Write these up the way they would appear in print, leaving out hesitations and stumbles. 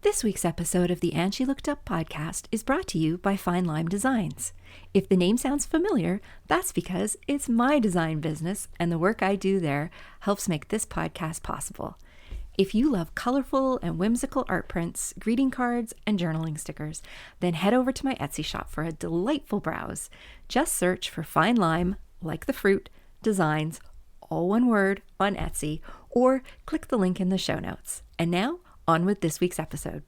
This week's episode of the And She Looked Up podcast is brought to you by Fine Lime Designs. If the name sounds familiar, that's because it's my design business and the work I do there helps make this podcast possible. If you love colorful and whimsical art prints, greeting cards, and journaling stickers, then head over to my Etsy shop for a delightful browse. Just search for Fine Lime, like the fruit, designs, all one word, on Etsy, or click the link in the show notes. And now, on with this week's episode.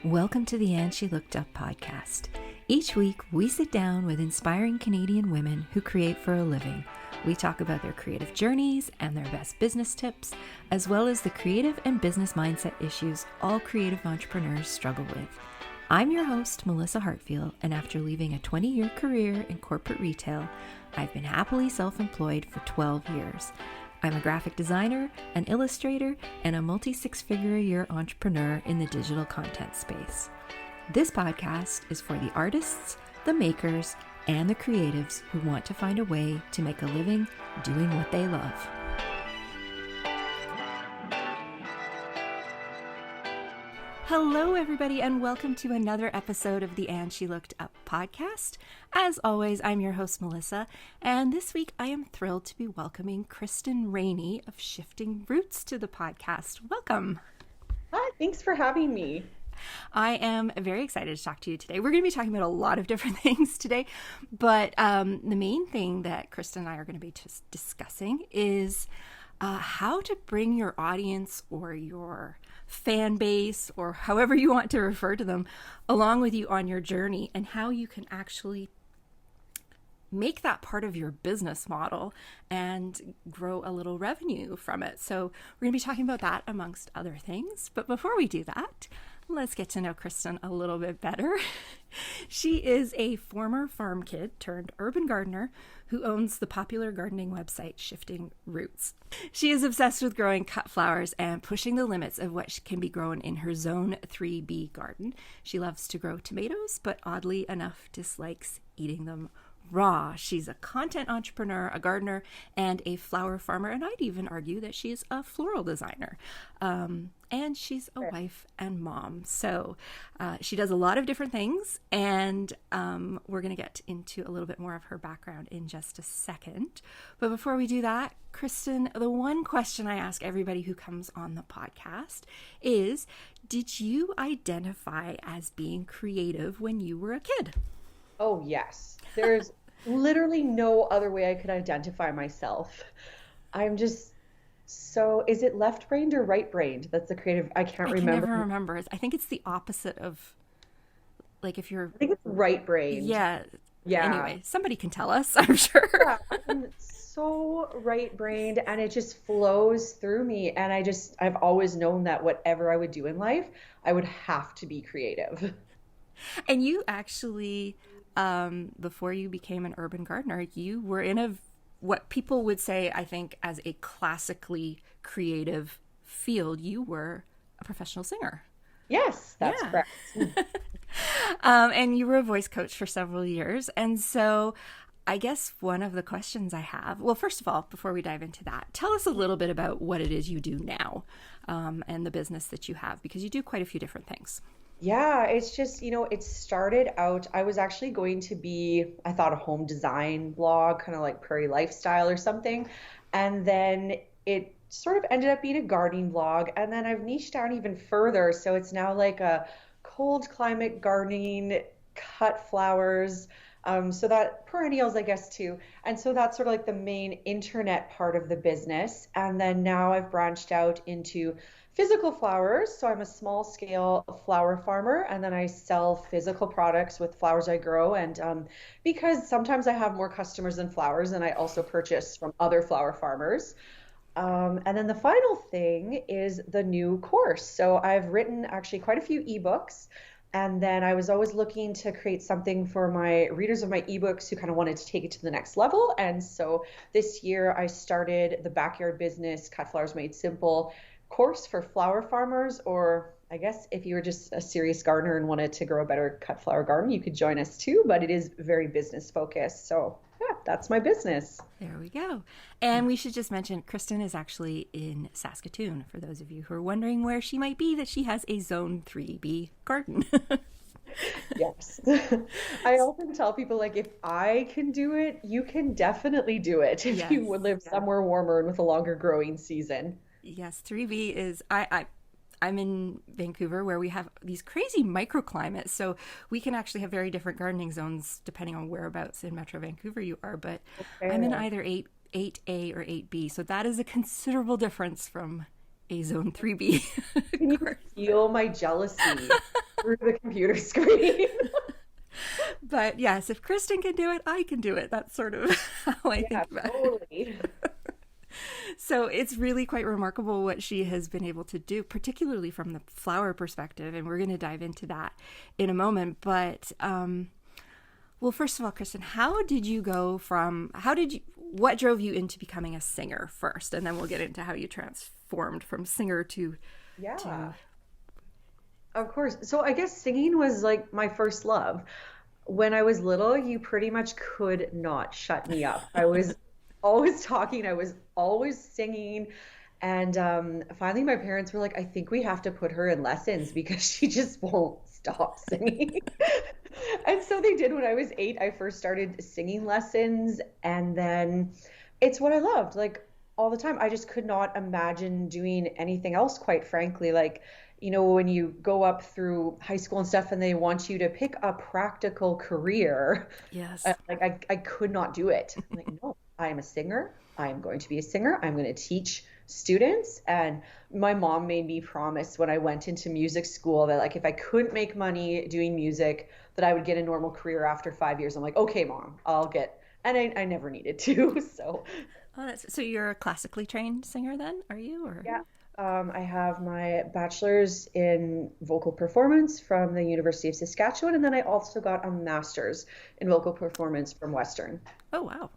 Welcome to the And She Looked Up podcast. Each week, we sit down with inspiring Canadian women who create for a living. We talk about their creative journeys and their best business tips, as well as the creative and business mindset issues all creative entrepreneurs struggle with. I'm your host, Melissa Hartfield, and after leaving a 20-year career in corporate retail, I've been happily self-employed for 12 years. I'm a graphic designer, an illustrator, and a multi-six-figure-a-year entrepreneur in the digital content space. This podcast is for the artists, the makers, and the creatives who want to find a way to make a living doing what they love. Hello, everybody, and welcome to another episode of the And She Looked Up podcast. As always, I'm your host, Melissa, and this week I am thrilled to be welcoming Kristen Raney of Shifting Roots to the podcast. Welcome. Hi, thanks for having me. I am very excited to talk to you today. We're going to be talking about a lot of different things today, but the main thing that Kristen and I are going to be discussing is how to bring your audience or your fan base, or however you want to refer to them, along with you on your journey, and how you can actually make that part of your business model and grow a little revenue from it. So we're going to be talking about that amongst other things. But before we do that, let's get to know Kristen a little bit better. She is a former farm kid turned urban gardener who owns the popular gardening website Shifting Roots. She is obsessed with growing cut flowers and pushing the limits of what can be grown in her Zone 3B garden. She loves to grow tomatoes, but oddly enough dislikes eating them raw. She's a content entrepreneur, a gardener, and a flower farmer, and I'd even argue that she's a floral designer. And she's a wife and mom. So she does a lot of different things, and we're going to get into a little bit more of her background in just a second. But before we do that, Kristen, the one question I ask everybody who comes on the podcast is, did you identify as being creative when you were a kid? Oh, yes. There's literally no other way I could identify myself. I'm just so, is it left-brained or right-brained? That's the creative, I can't remember. I can never remember. I think it's the opposite of, like, if you're... I think it's right-brained. Yeah. Anyway, somebody can tell us, I'm Yeah, sure. I'm so right-brained, and it just flows through me. And I've always known that whatever I would do in life, I would have to be creative. And you actually... before you became an urban gardener, you were in what people would say, I think, as a classically creative field. You were a professional singer. Yes, that's correct. And you were a voice coach for several years. And so I guess one of the questions I have, well, first of all, before we dive into that, tell us a little bit about what it is you do now, and the business that you have, because you do quite a few different things. Yeah, it's just, it started out, I was actually going to be, I thought, a home design blog, kind of like Prairie Lifestyle or something. And then it sort of ended up being a gardening blog. And then I've niched down even further. So it's now like a cold climate gardening, cut flowers. So that perennials, I guess, too. And so that's sort of like the main internet part of the business. And then now I've branched out into physical flowers. So I'm a small scale flower farmer, and then I sell physical products with flowers I grow. And because sometimes I have more customers than flowers, and I also purchase from other flower farmers. And then the final thing is the new course. So I've written actually quite a few ebooks. And then I was always looking to create something for my readers of my ebooks who kind of wanted to take it to the next level. And so this year I started the Backyard Business Cut Flowers Made Simple course for flower farmers, or I guess if you were just a serious gardener and wanted to grow a better cut flower garden, you could join us too, but it is very business focused. So, yeah, that's my business. There we go. And we should just mention Kristen is actually in Saskatoon, for those of you who are wondering where she might be, that she has a Zone 3B garden. Yes. I often tell people, like, if I can do it, you can definitely do it if you Yes. would live somewhere warmer and with a longer growing season. Yes, 3B is I'm in Vancouver where we have these crazy microclimates. So we can actually have very different gardening zones depending on whereabouts in Metro Vancouver you are. But I'm in Okay. either 8A or 8B. So that is a considerable difference from a Zone 3B. Can you feel my jealousy through the computer screen? But yes, if Kristen can do it, I can do it. That's sort of how I Yeah, think about it. totally. So it's really quite remarkable what she has been able to do, particularly from the flower perspective. And we're going to dive into that in a moment. But, well, first of all, Kristen, what drove you into becoming a singer first? And then we'll get into how you transformed from singer to, Yeah, of course. So I guess singing was like my first love. When I was little, you pretty much could not shut me up. I was always talking, I was always singing. And finally, my parents were like, I think we have to put her in lessons because she just won't stop singing. And so they did. When I was 8, I first started singing lessons. And then it's what I loved, like all the time. I just could not imagine doing anything else, quite frankly. Like, when you go up through high school and stuff and they want you to pick a practical career, yes. like I could not do it. I'm like, no, I am a singer. I am going to be a singer. I'm going to teach students. And my mom made me promise when I went into music school that, like, if I couldn't make money doing music, that I would get a normal career after 5 years. I'm like, okay, mom, I'll get. And I never needed to. So So you're a classically trained singer then, are you? Or yeah. I have my bachelor's in vocal performance from the University of Saskatchewan, and then I also got a master's in vocal performance from Western. oh wow,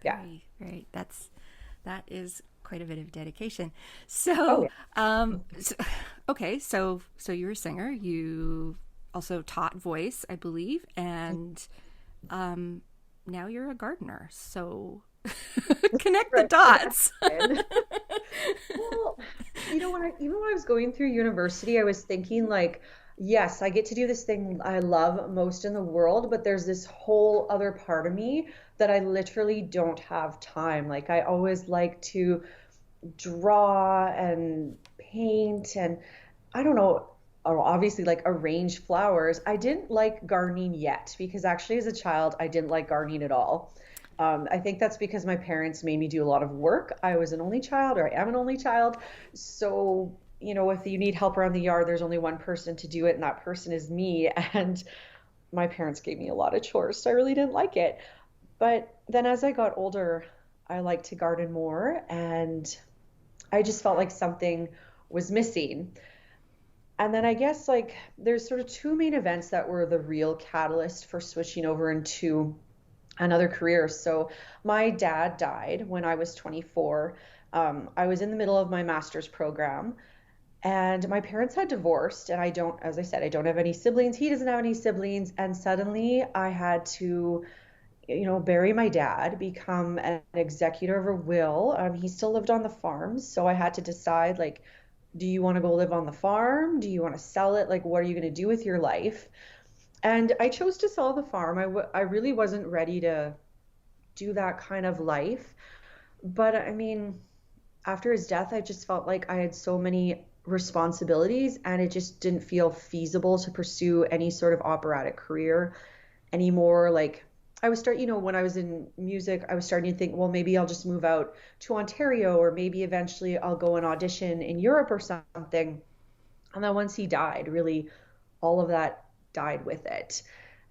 Yeah. very great. That is quite a bit of dedication. Oh, So, yeah. okay, so you're a singer. You also taught voice, I believe, and um, now you're a gardener. So connect the Right. dots. Well, even when I was going through university, I was thinking, like, yes, I get to do this thing I love most in the world, but there's this whole other part of me that I literally don't have time. Like, I always like to draw and paint and I don't know, or obviously like arrange flowers. I didn't like gardening yet because actually as a child, I didn't like gardening at all. I think that's because my parents made me do a lot of work. I was an only child, or I am an only child. So, if you need help around the yard, there's only one person to do it, and that person is me. And my parents gave me a lot of chores, so I really didn't like it. But then as I got older, I liked to garden more, and I just felt like something was missing. And then I guess like there's sort of two main events that were the real catalyst for switching over into another career. So my dad died when I was 24. I was in the middle of my master's program and my parents had divorced. And as I said, I don't have any siblings. He doesn't have any siblings. And suddenly I had to, bury my dad, become an executor of a will. He still lived on the farm. So I had to decide, like, do you want to go live on the farm? Do you want to sell it? Like, what are you going to do with your life? And I chose to sell the farm. I really wasn't ready to do that kind of life. But I mean, after his death, I just felt like I had so many responsibilities and it just didn't feel feasible to pursue any sort of operatic career anymore. Like when I was in music, I was starting to think, well, maybe I'll just move out to Ontario or maybe eventually I'll go and audition in Europe or something. And then once he died, really all of that died with it.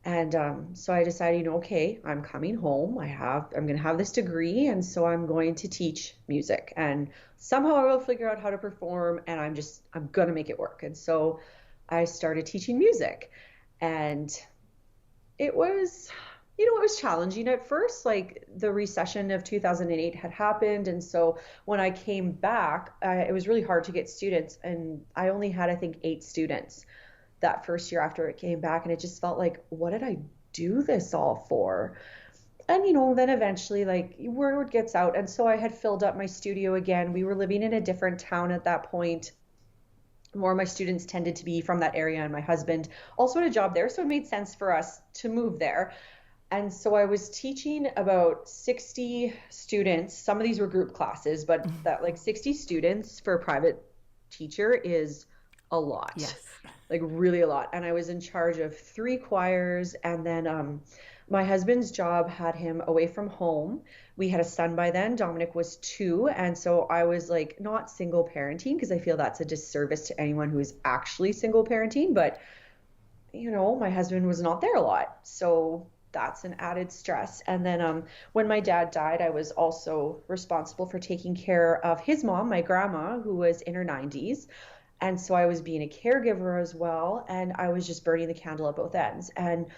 And so I decided, okay, I'm coming home. I'm going to have this degree. And so I'm going to teach music and somehow I will figure out how to perform and I'm going to make it work. And so I started teaching music and it was, it was challenging at first. Like the recession of 2008 had happened. And so when I came back, it was really hard to get students. And I only had, I think, 8 students that first year after it came back. And it just felt like, what did I do this all for? And, then eventually, like, word gets out. And so I had filled up my studio again. We were living in a different town at that point. More of my students tended to be from that area, and my husband also had a job there. So it made sense for us to move there. And so I was teaching about 60 students. Some of these were group classes, but that like 60 students for a private teacher is a lot. Yes. Like really a lot. And I was in charge of 3 choirs. And then my husband's job had him away from home. We had a son by then. Dominic was 2. And so I was like not single parenting, because I feel that's a disservice to anyone who is actually single parenting. But, my husband was not there a lot. So that's an added stress. And then when my dad died, I was also responsible for taking care of his mom, my grandma, who was in her 90s. And so I was being a caregiver as well. And I was just burning the candle at both ends. And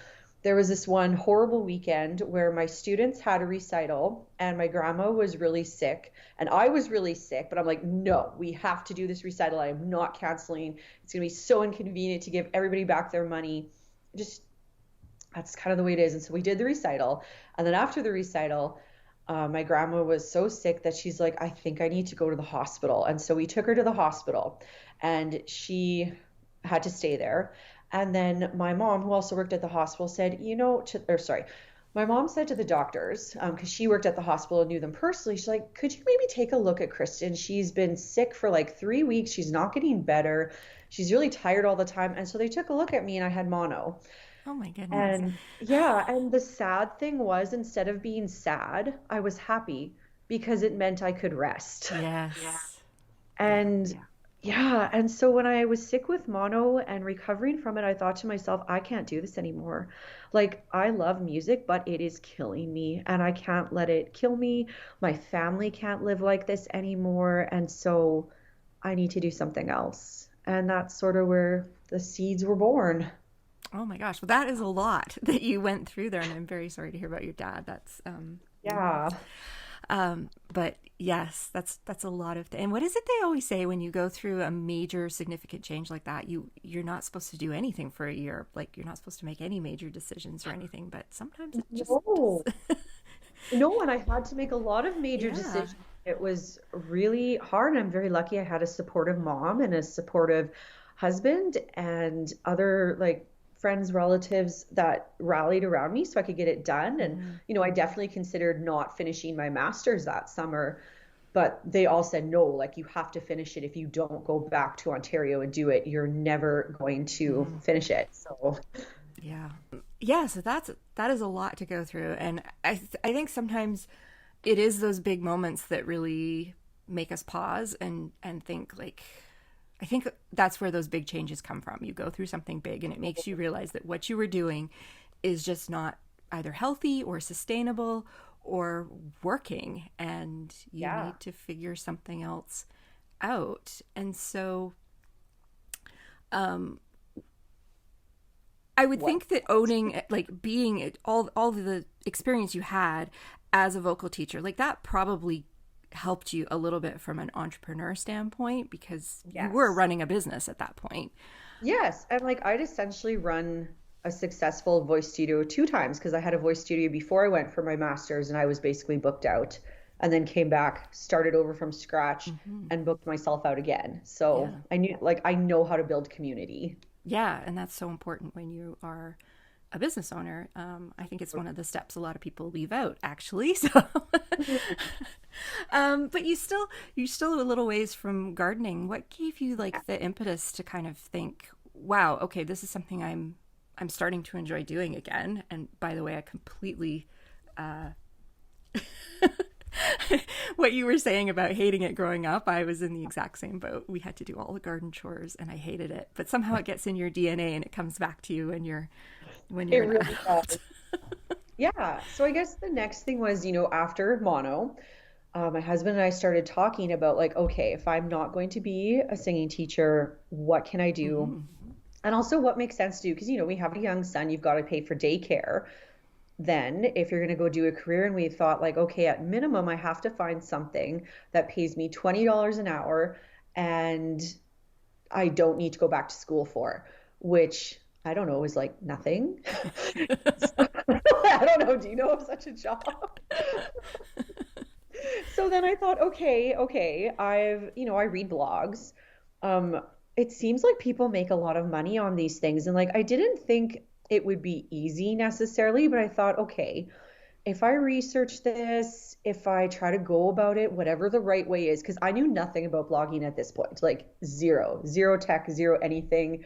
there was this one horrible weekend where my students had a recital and my grandma was really sick and I was really sick, but I'm like, no, we have to do this recital. I am not canceling. It's going to be so inconvenient to give everybody back their money. Just that's kind of the way it is. And so we did the recital. And then after the recital, my grandma was so sick that she's like, I think I need to go to the hospital. And so we took her to the hospital and she had to stay there. And then my mom, who also worked at the hospital, said, my mom said to the doctors, because she worked at the hospital and knew them personally, she's like, could you maybe take a look at Kristen? She's been sick for like 3 weeks. She's not getting better. She's really tired all the time. And so they took a look at me and I had mono. Oh my goodness. And yeah, and the sad thing was, instead of being sad, I was happy because it meant I could rest. Yes. And yeah, and so when I was sick with mono and recovering from it, I thought to myself, I can't do this anymore. Like, I love music, but it is killing me and I can't let it kill me. My family can't live like this anymore. And so I need to do something else. And that's sort of where the seeds were born. Oh my gosh. Well, that is a lot that you went through there. And I'm very sorry to hear about your dad. That's, yeah. But yes, that's a lot of and what is it they always say when you go through a major significant change like that, you're not supposed to do anything for a year. Like you're not supposed to make any major decisions or anything, but sometimes it just No, and I had to make a lot of major decisions. It was really hard. I'm very lucky I had a supportive mom and a supportive husband and other like friends, relatives that rallied around me so I could get it done. And, I definitely considered not finishing my master's that summer, but they all said, no, like you have to finish it. If you don't go back to Ontario and do it, you're never going to finish it. So so that is a lot to go through. And I think sometimes it is those big moments that really make us pause and think like, I think that's where those big changes come from. You go through something big and it makes you realize that what you were doing is just not either healthy or sustainable or working, and you need to figure something else out. And so I would think that owning, like being all the experience you had as a vocal teacher, like that probably helped you a little bit from an entrepreneur standpoint, because you were running a business at that point. Yes. And like I'd essentially run a successful voice studio 2 times, because I had a voice studio before I went for my master's and I was basically booked out, and then came back, started over from scratch and booked myself out again. So I know how to build community. Yeah. And that's so important when you are a business owner. I think it's one of the steps a lot of people leave out, actually. So, but you still a little ways from gardening. What gave you like the impetus to kind of think, wow, okay, this is something I'm starting to enjoy doing again? And by the way, I completely, what you were saying about hating it growing up, I was in the exact same boat. We had to do all the garden chores and I hated it, but somehow it gets in your DNA and it comes back to you when you're really does. Yeah. So I guess the next thing was, after mono, my husband and I started talking about like, okay, if I'm not going to be a singing teacher, what can I do? And also what makes sense to do? Because, we have a young son, you've got to pay for daycare. then if you're going to go do a career. And we thought like, okay, at minimum, I have to find something that pays me $20 an hour and I don't need to go back to school for, which I don't know is like nothing. I don't know. Do you know of such a job? So then I thought, okay, I read blogs. Um, it seems like people make a lot of money on these things. And like, I didn't think it would be easy necessarily, but I thought, okay, if I research this, if I try to go about it, whatever the right way is, because I knew nothing about blogging at this point, like zero tech, zero anything.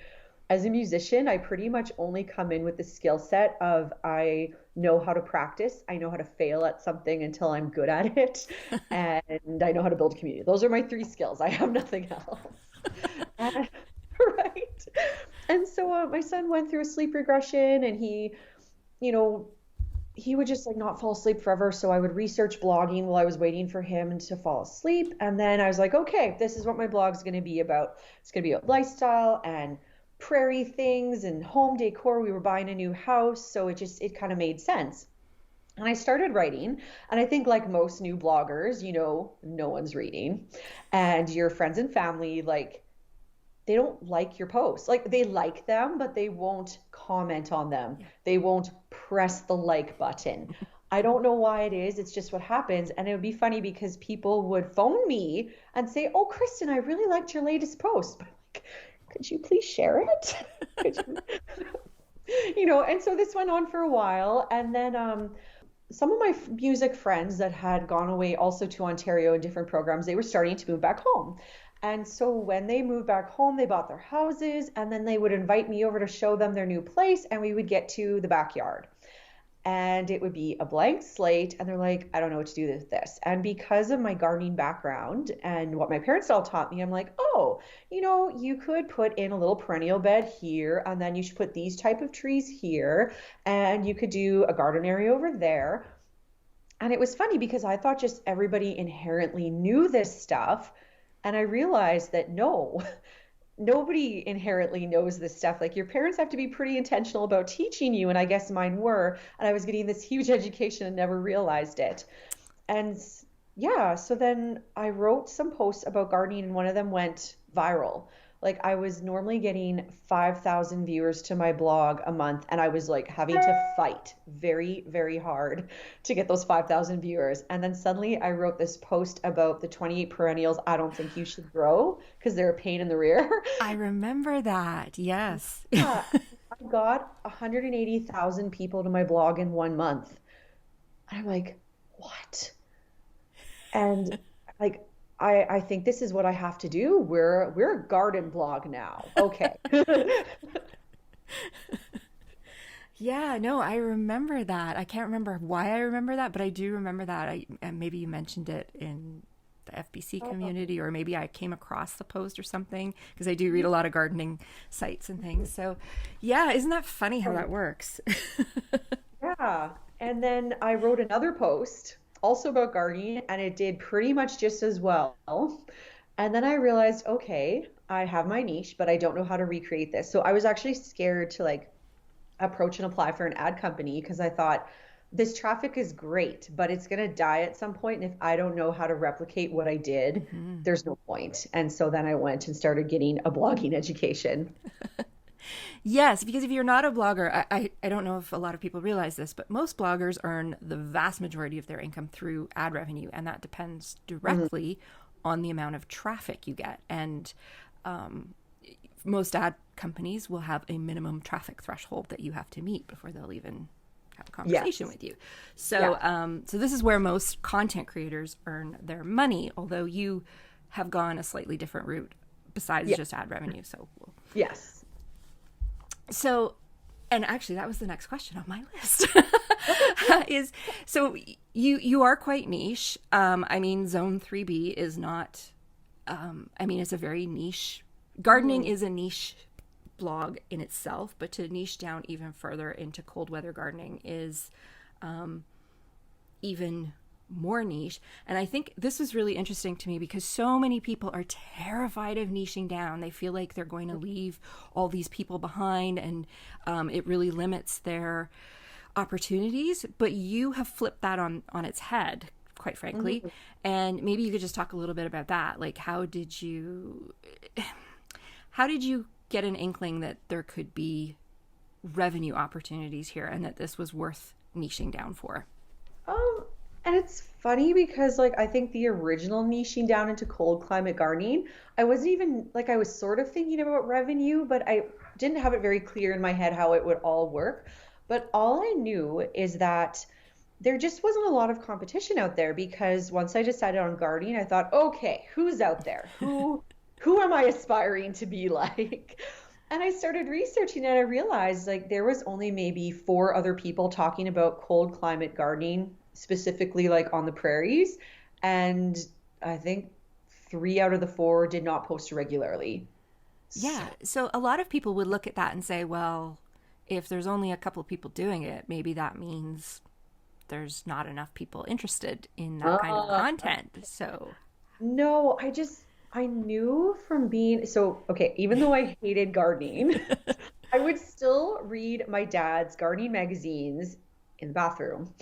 As a musician, I pretty much only come in with the skill set of I know how to practice, I know how to fail at something until I'm good at it, and I know how to build community. Those are my three skills. I have nothing else. And, right. And so my son went through a sleep regression and you know, he would just like not fall asleep forever. So I would research blogging while I was waiting for him to fall asleep. And then I was like, okay, this is what my blog's going to be about. It's going to be about lifestyle and prairie things and home decor. We were buying a new house. So it kind of made sense. And I started writing. And I think like most new bloggers, no one's reading. And your friends and family, like, they don't like your posts. Like they like them, but they won't comment on them. They won't press the like button. I don't know why it is. It's just what happens. And it would be funny because people would phone me and say, "Oh, Kristen, I really liked your latest post." But like, could you please share it? And so this went on for a while. And then some of my music friends that had gone away also to Ontario in different programs, they were starting to move back home. And so when they moved back home, they bought their houses and then they would invite me over to show them their new place and we would get to the backyard. And it would be a blank slate and they're like, I don't know what to do with this. And because of my gardening background and what my parents all taught me, I'm like, oh, you could put in a little perennial bed here and then you should put these type of trees here and you could do a garden area over there. And it was funny because I thought just everybody inherently knew this stuff. And I realized that no, nobody inherently knows this stuff. Like your parents have to be pretty intentional about teaching you. And I guess mine were. And I was getting this huge education and never realized it. And yeah, so then I wrote some posts about gardening and one of them went viral. Like I was normally getting 5,000 viewers to my blog a month and I was like having to fight very, very hard to get those 5,000 viewers. And then suddenly I wrote this post about the 28 perennials I don't think you should grow because they're a pain in the rear. I remember that. Yes. Yeah, I got 180,000 people to my blog in 1 month. And I'm like, what? And like, I think this is what I have to do. We're a garden blog now. Okay. Yeah, no, I remember that. I can't remember why I remember that, but I do remember that. And maybe you mentioned it in the FBC community, or maybe I came across the post or something, because I do read a lot of gardening sites and things. So yeah, isn't that funny how that works? Yeah. And then I wrote another post also about gardening and it did pretty much just as well. And then I realized, okay, I have my niche, but I don't know how to recreate this. So I was actually scared to like approach and apply for an ad company because I thought this traffic is great, but it's going to die at some point. And if I don't know how to replicate what I did, there's no point. And so then I went and started getting a blogging education. Yes, because if you're not a blogger, I don't know if a lot of people realize this, but most bloggers earn the vast majority of their income through ad revenue, and that depends directly on the amount of traffic you get. And most ad companies will have a minimum traffic threshold that you have to meet before they'll even have a conversation with you. So, so this is where most content creators earn their money, although you have gone a slightly different route besides just ad revenue. So, yes. So, and actually that was the next question on my list is, so you are quite niche. I mean, Zone 3B is not, it's a very niche, gardening is a niche blog in itself, but to niche down even further into cold weather gardening is even more niche. And I think this was really interesting to me because so many people are terrified of niching down. They feel like they're going to leave all these people behind, and it really limits their opportunities, but you have flipped that on its head, quite frankly. Mhm. And maybe you could just talk a little bit about that. Like, how did you get an inkling that there could be revenue opportunities here and that this was worth niching down for? Um, and it's funny because like I think the original niching down into cold climate gardening, I wasn't even like I was sort of thinking about revenue, but I didn't have it very clear in my head how it would all work. But all I knew is that there just wasn't a lot of competition out there because once I decided on gardening, I thought, okay, who's out there? Who am I aspiring to be like? And I started researching and I realized like there was only maybe four other people talking about cold climate gardening, specifically like on the prairies. And I think three out of the four did not post regularly. So, Yeah. So a lot of people would look at that and say, well, if there's only a couple of people doing it, maybe that means there's not enough people interested in that kind of uh, content. So, no, I knew from being, so, okay, even though I hated gardening, I would still read my dad's gardening magazines in the bathroom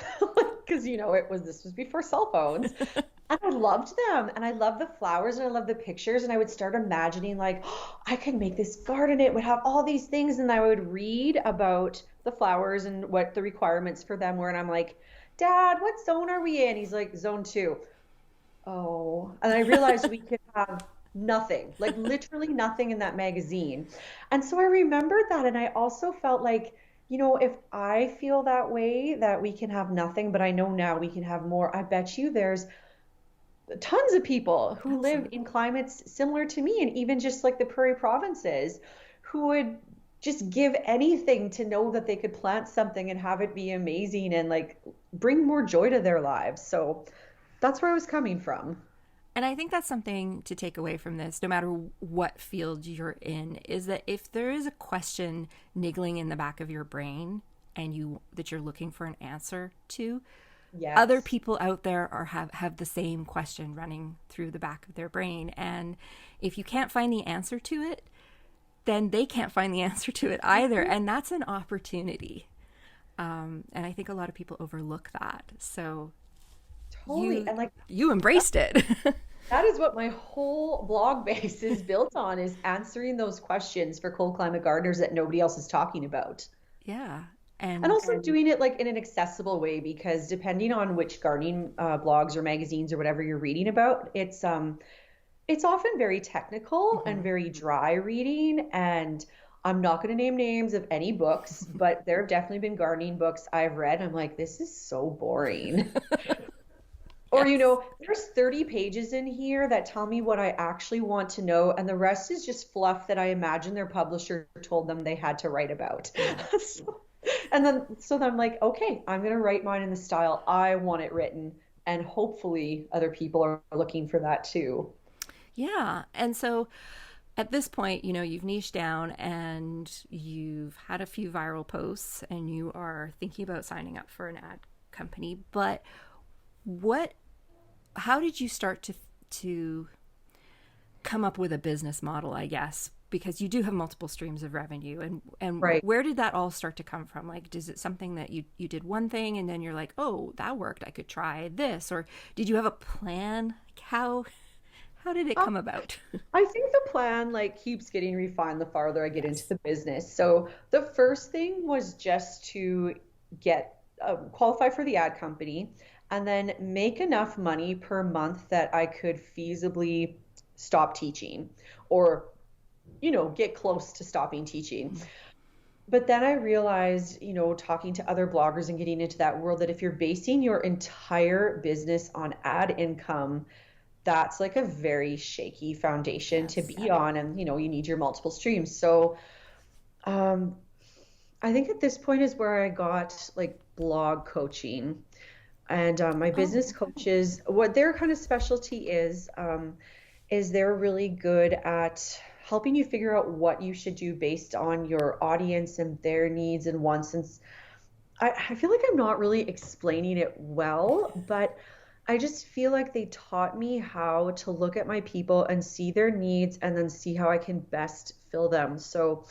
because this was before cell phones. And I loved them and I loved the flowers and I loved the pictures and I would start imagining like, oh, I could make this garden. It would have all these things and I would read about the flowers and what the requirements for them were. And I'm like, Dad, what zone are we in? He's like, zone two. Oh, and I realized we could have nothing, like literally nothing in that magazine. And so I remembered that. And I also felt like, if I feel that way, that we can have nothing, but I know now we can have more. I bet you there's tons of people who live in absolutely. climates similar to me, and even just like the prairie provinces, who would just give anything to know that they could plant something and have it be amazing and like bring more joy to their lives. So that's where I was coming from. And I think that's something to take away from this, no matter what field you're in, is that if there is a question niggling in the back of your brain and you're looking for an answer to, other Yes. people out there have the same question running through the back of their brain. And if you can't find the answer to it, then they can't find the answer to it either. Mhm. And that's an opportunity. And I think a lot of people overlook that. So Totally. you And like you that, embraced it. that is what my whole blog base is built on, is answering those questions for cold climate gardeners that nobody else is talking about. Yeah. And And also doing it like in an accessible way because depending on which gardening blogs or magazines or whatever you're reading about, it's often very technical and mhm. very dry reading. And I'm not going to name names of any books, but there have definitely been gardening books I've read. I'm like, this is so boring. Or, Yes. there's 30 pages in here that tell me what I actually want to know, and the rest is just fluff that I imagine their publisher told them they had to write about. Yeah. So, so then I'm like, okay, I'm going to write mine in the style I want it written, and hopefully other people are looking for that too. Yeah. And so at this point, you've niched down and you've had a few viral posts and you are thinking about signing up for an ad company. But what how did you start to come up with a business model, I guess, because you do have multiple streams of revenue, and Right. where did that all start to come from? Like, is it something that you did one thing and then you're like, oh, that worked, I could try this? Or did you have a plan? Like, how did it Um, come about? I think the plan like keeps getting refined the farther I get into Yes. the business. So the first thing was just to get qualify for the ad company and then make enough money per month that I could feasibly stop teaching or get close to stopping teaching. But then I realized, talking to other bloggers and getting into that world, that if you're basing your entire business on ad income, that's like a very shaky foundation to Yes. be on. And, you need your multiple streams. So um, I think at this point is where I got like blog coaching. And my Oh, business coaches, what their kind of specialty is they're really good at helping you figure out what you should do based on your audience and their needs and wants. And I feel like I'm not really explaining it well, but I just feel like they taught me how to look at my people and see their needs and then see how I can best fill them. So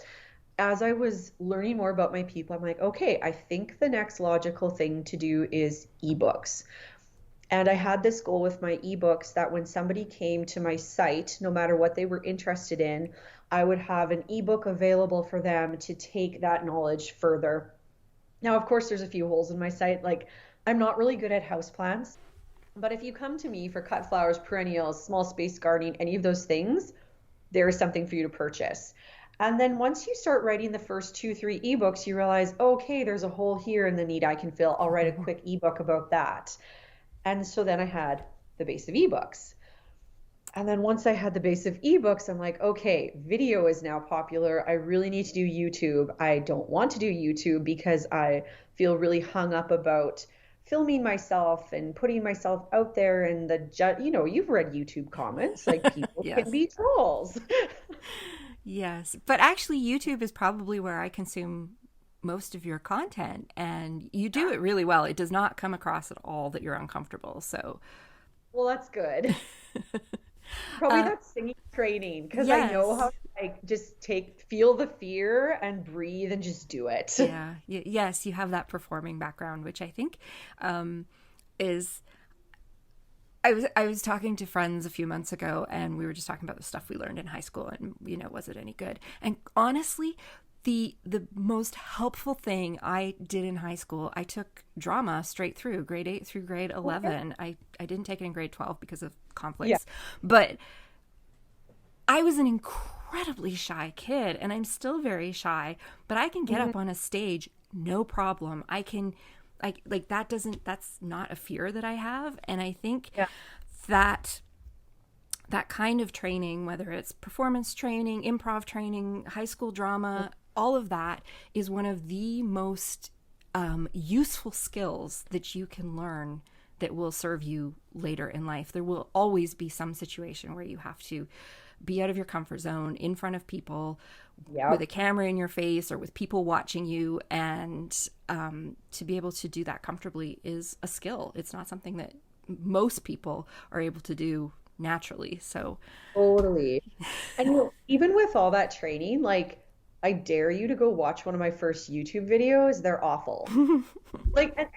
as I was learning more about my people, I'm like, okay, I think the next logical thing to do is ebooks. And I had this goal with my ebooks that when somebody came to my site, no matter what they were interested in, I would have an ebook available for them to take that knowledge further. Now, of course, there's a few holes in my site. Like, I'm not really good at houseplants, but if you come to me for cut flowers, perennials, small space gardening, any of those things, there is something for you to purchase. And then once you start writing the first two, three ebooks, you realize, okay, there's a hole here in the need I can fill. I'll write a quick ebook about that. And so then I had the base of ebooks. And then once I had the base of ebooks, I'm like, okay, video is now popular. I really need to do YouTube. I don't want to do YouTube because I feel really hung up about filming myself and putting myself out there, and you've read YouTube comments, like people can Yes. be trolls. Yes. But actually, YouTube is probably where I consume most of your content, and you do it really well. It does not come across at all that you're uncomfortable. So, Well, that's good. Probably that's singing training because I know how yes. to like just feel the fear and breathe and just do it. Yeah. Yes, you have that performing background, which I think is. I was talking to friends a few months ago, and we were just talking about the stuff we learned in high school, and was it any good? And honestly, the most helpful thing I did in high school, I took drama straight through grade 8 through grade Okay. 11. I didn't take it in grade 12 because of Yeah. conflicts, but I was an incredibly shy kid, and I'm still very shy, but I can get Mhm. up on a stage no problem. I can like that's not a fear that I have, and I think Yeah. that that kind of training, whether it's performance training, improv training, high school drama, all of that is one of the most useful skills that you can learn that will serve you later in life. There will always be some situation where you have to be out of your comfort zone in front of people with a Yep. camera in your face or with people watching you. And to be able to do that comfortably is a skill. It's not something that most people are able to do naturally. So, Totally. And even with all that training, like I dare you to go watch one of my first YouTube videos. They're awful. Like, and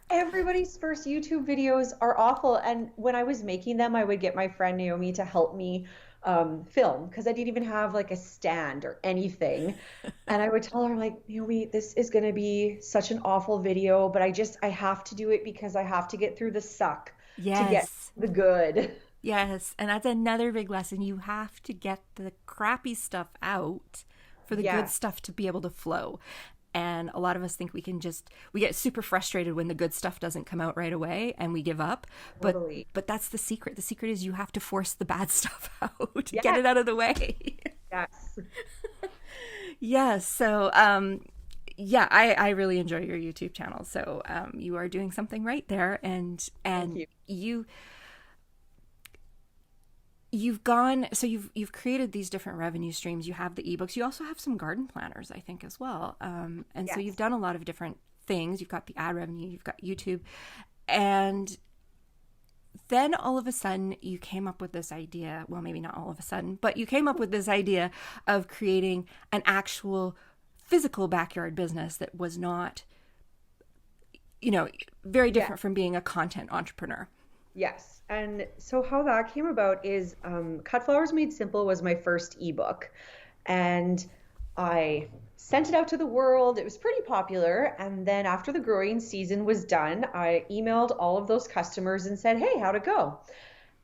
everybody's first YouTube videos are awful. And when I was making them, I would get my friend Naomi to help me film because I didn't even have like a stand or anything. And I would tell her like, Naomi, this is going to be such an awful video, but I have to do it because I have to get through the suck to get yes, the good. yes. And that's another big lesson. You have to get the crappy stuff out for the good Yes, stuff to be able to flow. And a lot of us think we get super frustrated when the good stuff doesn't come out right away and we give up. But totally. but that's the secret. The secret is you have to force the bad stuff out, get Yes, it out of the way. yes. Yes. So yeah, I really enjoy your YouTube channel. So you are doing something right there, Thank and you. you've gone, so you've created these different revenue streams. You have the ebooks. You also have some garden planners, I think, as well. And so you've Yes. done a lot of different things. You've got the ad revenue. You've got YouTube, and then all of a sudden you came up with this idea. Well, maybe not all of a sudden, but you came up with this idea of creating an actual physical backyard business that was not, very Yeah. different from being a content entrepreneur. Yes. And so how that came about is Cut Flowers Made Simple was my first ebook. And I sent it out to the world. It was pretty popular. And then after the growing season was done, I emailed all of those customers and said, hey, how'd it go?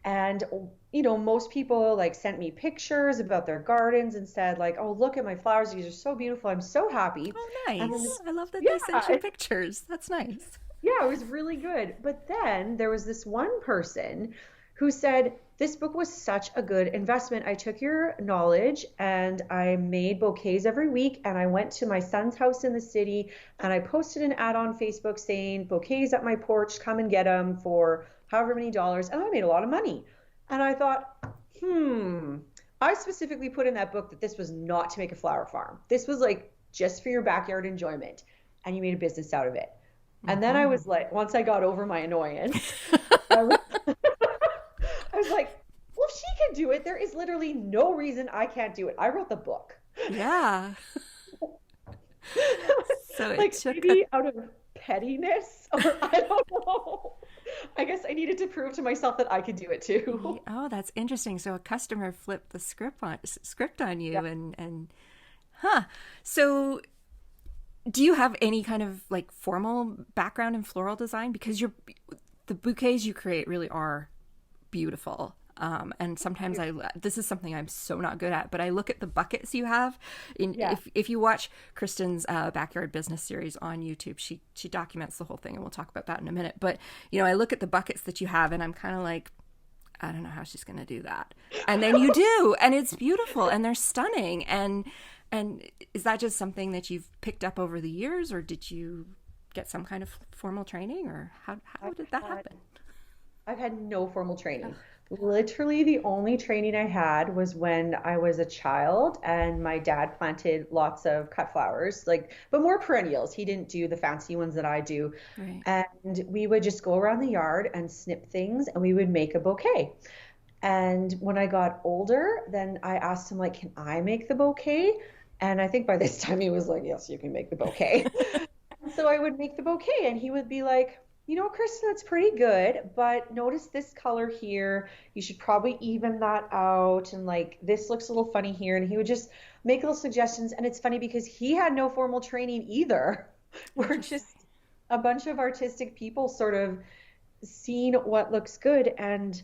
And most people like sent me pictures about their gardens and said like, oh, look at my flowers. These are so beautiful. I'm so happy. Oh, And then nice. I love that they sent you yeah, pictures. That's nice. yeah, it was really good. But then there was this one person who said, this book was such a good investment. I took your knowledge and I made bouquets every week. And I went to my son's house in the city and I posted an ad on Facebook saying, bouquets at my porch, come and get them for however many dollars. And I made a lot of money. And I thought, I specifically put in that book that this was not to make a flower farm. This was like just for your backyard enjoyment. And you made a business out of it. And then I Hmm. was like, once I got over my annoyance, I was, I was like, well, if she can do it, there is literally no reason I can't do it. I wrote the book. Yeah. So it Like took a maybe out of pettiness, or I don't know. I guess I needed to prove to myself that I could do it too. oh, that's interesting. So a customer flipped the script on Yeah. you and huh. So do you have any kind of like formal background in floral design? Because the bouquets you create really are beautiful. And sometimes this is something I'm so not good at, but I look at the buckets you have. Yeah. If you watch Kristen's backyard business series on YouTube, she documents the whole thing, and we'll talk about that in a minute. But I look at the buckets that you have, and I'm kind of like, I don't know how she's going to do that. And then you do, and it's beautiful, and they're stunning. And is that just something that you've picked up over the years, or did you get some kind of formal training, or how I've did that had happen? I've had no formal training. Literally, the only training I had was when I was a child and my dad planted lots of cut flowers, like, but more perennials. He didn't do the fancy ones that I do. Right. And we would just go around the yard and snip things and we would make a bouquet. And when I got older, then I asked him, like, can I make the bouquet? And I think by this time he was like, yes, you can make the bouquet. So I would make the bouquet and he would be like, Kristen, that's pretty good, but notice this color here. You should probably even that out. And like, this looks a little funny here. And he would just make little suggestions. And it's funny because he had no formal training either. We're Interesting. just a bunch of artistic people sort of seeing what looks good. And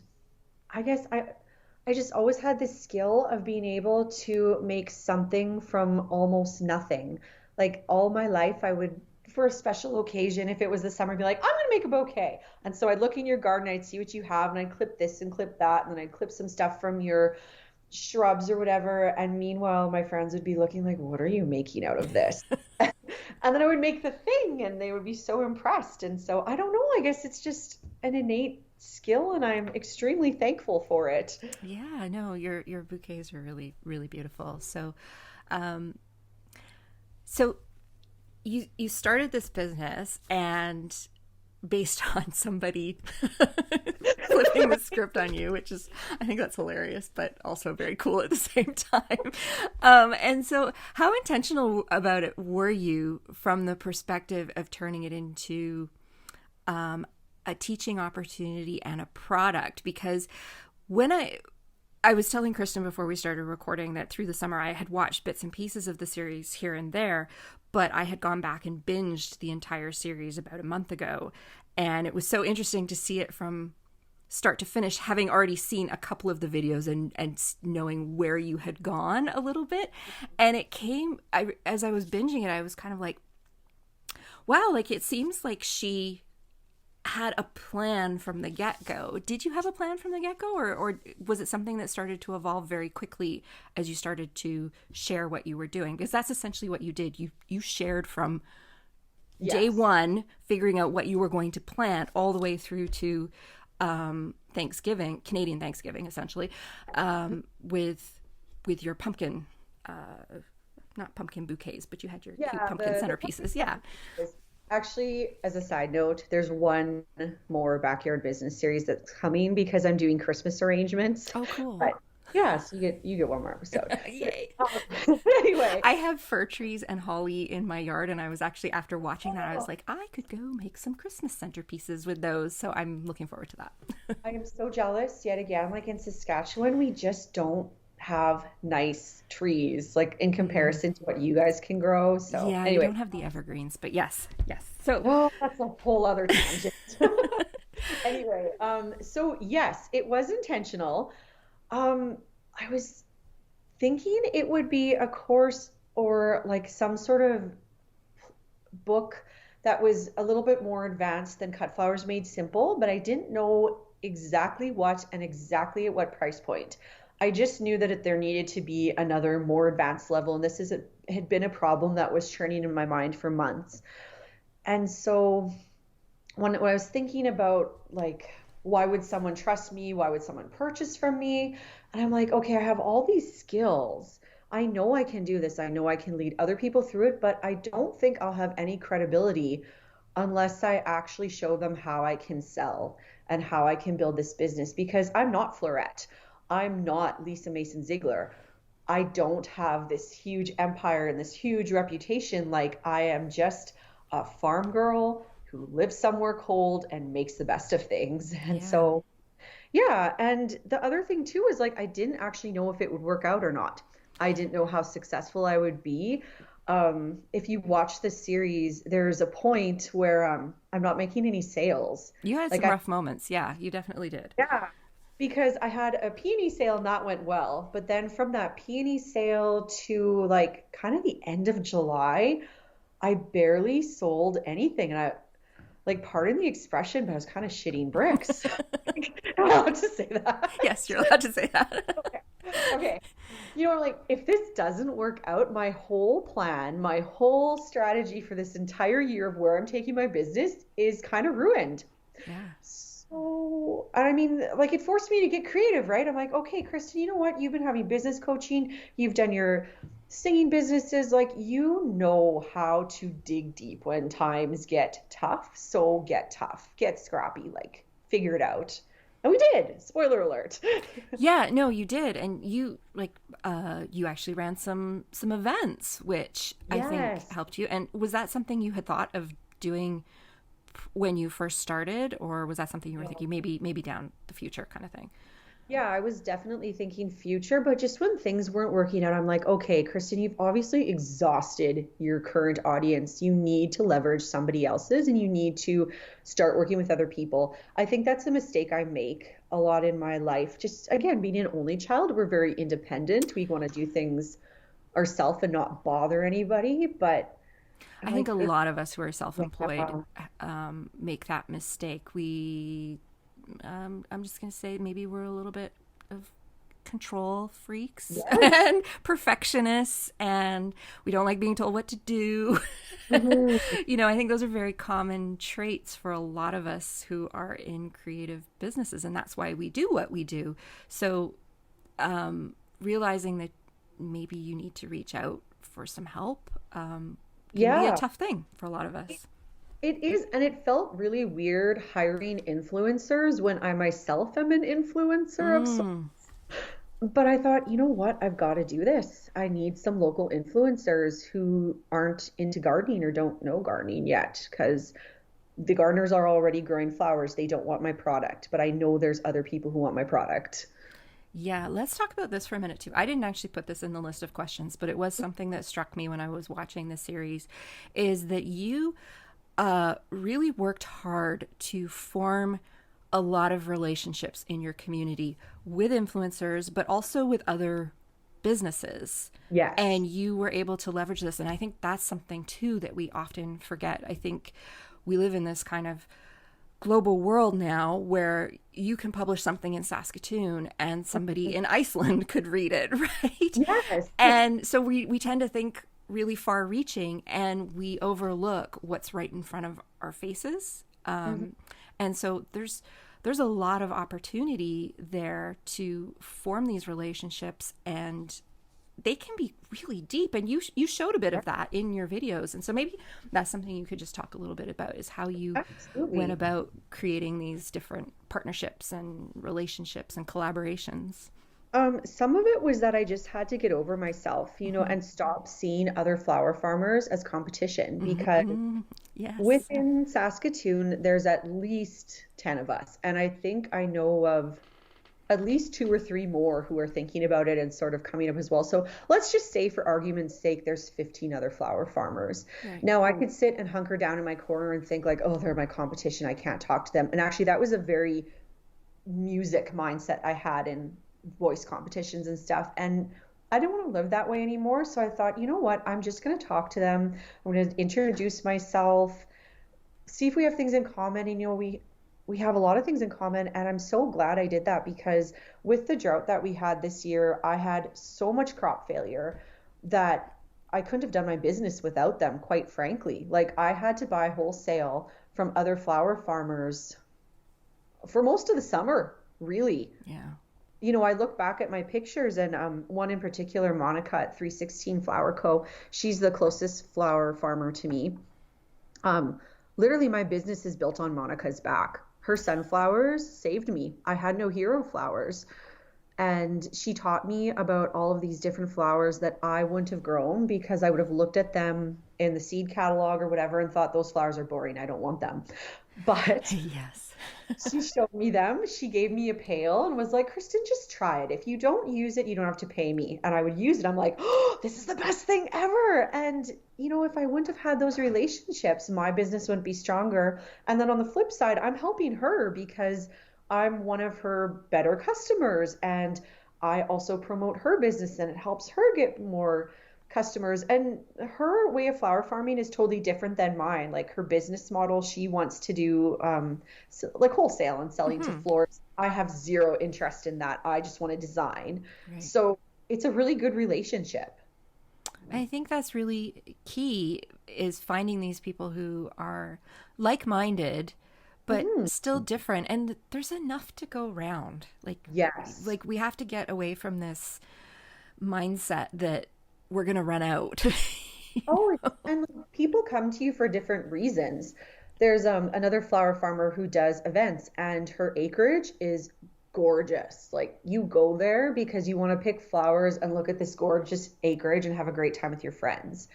I guess I just always had this skill of being able to make something from almost nothing. Like all my life, I would, for a special occasion, if it was the summer, be like, I'm going to make a bouquet. And so I'd look in your garden, I'd see what you have, and I'd clip this and clip that, and then I'd clip some stuff from your shrubs or whatever. And meanwhile, my friends would be looking like, what are you making out of this? And then I would make the thing and they would be so impressed. And so I don't know, I guess it's just an innate skill and I'm extremely thankful for it. Yeah, no, your bouquets are really really beautiful. Um, so you started this business and based on somebody flipping the script on you, which is I think that's hilarious, but also very cool at the same time. And so, how intentional about it were you from the perspective of turning it into a teaching opportunity and a product? Because when I was telling Kristen before we started recording that through the summer I had watched bits and pieces of the series here and there, but I had gone back and binged the entire series about a month ago. And it was so interesting to see it from start to finish, having already seen a couple of the videos and knowing where you had gone a little bit. And it came, as I was binging it, I was kind of like, wow, like it seems like she had a plan from the get-go. Did you have a plan from the get-go, or was it something that started to evolve very quickly as you started to share what you were doing? Because that's essentially what you did. You shared from day Yes. one, figuring out what you were going to plant all the way through to Thanksgiving, Canadian Thanksgiving, essentially, with your pumpkin, not pumpkin bouquets, but you had your cute Yeah, pumpkin the centerpieces. Yeah. is actually, as a side note, there's one more backyard business series that's coming because I'm doing Christmas arrangements. Oh, cool. But yeah, so you get one more episode. Yay. Anyway, I have fir trees and holly in my yard, and I was actually, after watching that, I was like, I could go make some Christmas centerpieces with those. So I'm looking forward to that. I am so jealous yet again. Like in Saskatchewan, we just don't have nice trees, like in Mm. comparison to what you guys can grow. So Yeah, you anyway, don't have the evergreens, but yes, yes. So, oh, that's a whole other tangent. Anyway, so yes, it was intentional. I was thinking it would be a course or like some sort of book that was a little bit more advanced than Cut Flowers Made Simple, but I didn't know exactly what and exactly at what price point. I just knew that there needed to be another more advanced level, and had been a problem that was churning in my mind for months. And so when I was thinking about like why would someone trust me? Why would someone purchase from me? And I'm like, okay, I have all these skills. I know I can do this. I know I can lead other people through it, but I don't think I'll have any credibility unless I actually show them how I can sell and how I can build this business because I'm not Florette. I'm not Lisa Mason Ziegler. I don't have this huge empire and this huge reputation. Like I am just a farm girl who lives somewhere cold and makes the best of things. And Yeah. so, yeah. And the other thing too is like I didn't actually know if it would work out or not. I didn't know how successful I would be. If you watch the series, there's a point where I'm not making any sales. You had Like some I, rough moments. Yeah, you definitely did. yeah, because I had a peony sale and that went well. But then from that peony sale to like kind of the end of July, I barely sold anything. And I, like, pardon the expression, but I was kind of shitting bricks. I'm allowed to say that. Yes, you're allowed to say that. Okay. Okay. You know, like, if this doesn't work out, my whole plan, my whole strategy for this entire year of where I'm taking my business is kind of ruined. Yeah. So, I mean, like, it forced me to get creative, right? I'm like, okay, Kristen, you know what? You've been having business coaching, you've done your singing businesses, like, you know how to dig deep when times get tough. So, get tough, get scrappy, like, figure it out. And we did. Spoiler alert. Yeah, no, you did. And you like you actually ran some events which I think Yes. helped you. And was that something you had thought of doing when you first started, or was that something you were thinking maybe down the future kind of thing? Yeah, I was definitely thinking future, but just when things weren't working out, I'm like, okay, Kristen, you've obviously exhausted your current audience. You need to leverage somebody else's and you need to start working with other people. I think that's a mistake I make a lot in my life. Just again, being an only child, we're very independent. We want to do things ourselves and not bother anybody. But I'm I think like, a lot of us who are self-employed yeah, make that mistake. I'm just going to say maybe we're a little bit of control freaks yes. and perfectionists, and we don't like being told what to do. Mhm. I think those are very common traits for a lot of us who are in creative businesses, and that's why we do what we do. So, realizing that maybe you need to reach out for some help can be a Yeah. tough thing for a lot of us. It is, and it felt really weird hiring influencers when I myself am an influencer of sorts. Mm, But I thought, you know what? I've got to do this. I need some local influencers who aren't into gardening or don't know gardening yet, because the gardeners are already growing flowers. They don't want my product, but I know there's other people who want my product. yeah, let's talk about this for a minute too. I didn't actually put this in the list of questions, but it was something that struck me when I was watching the series, is that you really worked hard to form a lot of relationships in your community with influencers, but also with other businesses. Yes. And you were able to leverage this. And I think that's something too that we often forget. I think we live in this kind of global world now where you can publish something in Saskatoon and somebody in Iceland could read it, right? Yes. And so we tend to think really far reaching and we overlook what's right in front of our faces. Mhm. And so there's a lot of opportunity there to form these relationships, and they can be really deep, and you showed a bit of that in your videos. And so maybe that's something you could just talk a little bit about, is how you went Absolutely. about creating these different partnerships and relationships and collaborations. Some of it was that I just had to get over myself, Hmm. and stop seeing other flower farmers as competition Hmm. because Hmm. Yes. within Saskatoon, there's at least 10 of us. And I think I know of at least two or three more who are thinking about it and sort of coming up as well. So let's just say, for argument's sake, there's 15 other flower farmers. Right. Now, I could sit and hunker down in my corner and think, like, oh, they're my competition. I can't talk to them. And actually, that was a very music mindset I had in voice competitions and stuff. And I didn't want to live that way anymore. So I thought, you know what? I'm just going to talk to them. I'm going to introduce myself, see if we have things in common. And we have a lot of things in common, and I'm so glad I did that because with the drought that we had this year, I had so much crop failure that I couldn't have done my business without them, quite frankly. Like I had to buy wholesale from other flower farmers for most of the summer, really. Yeah. I look back at my pictures and one in particular, Monica at 316 Flower Co. She's the closest flower farmer to me. Um, Literally, my business is built on Monica's back. Her sunflowers saved me. I had no hero flowers. And she taught me about all of these different flowers that I wouldn't have grown because I would have looked at them in the seed catalog or whatever and thought those flowers are boring. I don't want them. But Yes. she showed me them. She gave me a pail and was like, Kristen, just try it. If you don't use it, you don't have to pay me. And I would use it. I'm like, oh, this is the best thing ever. And, if I wouldn't have had those relationships, my business wouldn't be stronger. And then on the flip side, I'm helping her because I'm one of her better customers. And I also promote her business and it helps her get more customers. And her way of flower farming is totally different than mine. Like her business model, she wants to do like wholesale and selling to florists. I have zero interest in that. I just want to design. Right. So it's a really good relationship. I think that's really key, is finding these people who are like-minded but still different, and there's enough to go around. Yes. Like we have to get away from this mindset that we're going to run out. Oh, and people come to you for different reasons. There's another flower farmer who does events, and her acreage is gorgeous. Like you go there because you want to pick flowers and look at this gorgeous acreage and have a great time with your friends.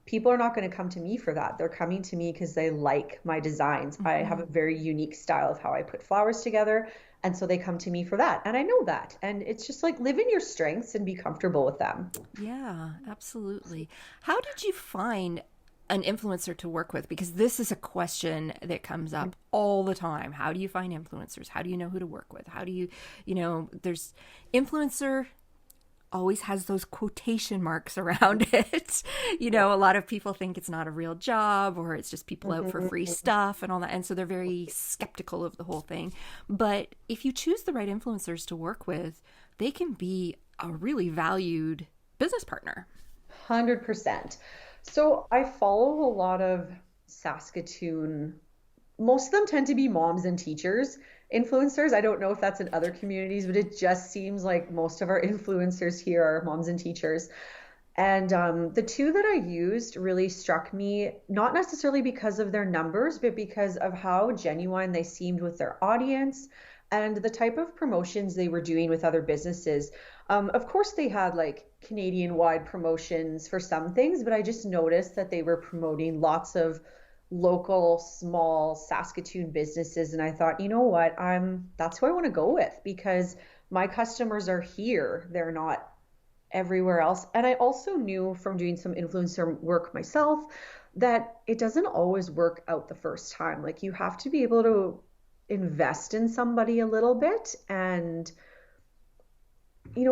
People are not going to come to me for that. They're coming to me because they like my designs. I have a very unique style of how I put flowers together. And so they come to me for that. And I know that. And it's just like live in your strengths and be comfortable with them. Yeah, absolutely. How did you find an influencer to work with? Because this is a question that comes up all the time. How do you find influencers? How do you know who to work with? How do you, there's influencer always has those quotation marks around it. A lot of people think it's not a real job, or it's just people out for free stuff and all that. And so they're very skeptical of the whole thing. But if you choose the right influencers to work with, they can be a really valued business partner. 100%. So I follow a lot of Saskatoon. Most of them tend to be moms and teachers influencers. I don't know if that's in other communities, but it just seems like most of our influencers here are moms and teachers. And the two that I used really struck me, not necessarily because of their numbers, but because of how genuine they seemed with their audience and the type of promotions they were doing with other businesses. Of course, they had like Canadian-wide promotions for some things, but I just noticed that they were promoting lots of local, small Saskatoon businesses. And I thought, you know what, that's who I want to go with because my customers are here. They're not everywhere else. And I also knew from doing some influencer work myself that it doesn't always work out the first time. Like you have to be able to invest in somebody a little bit and,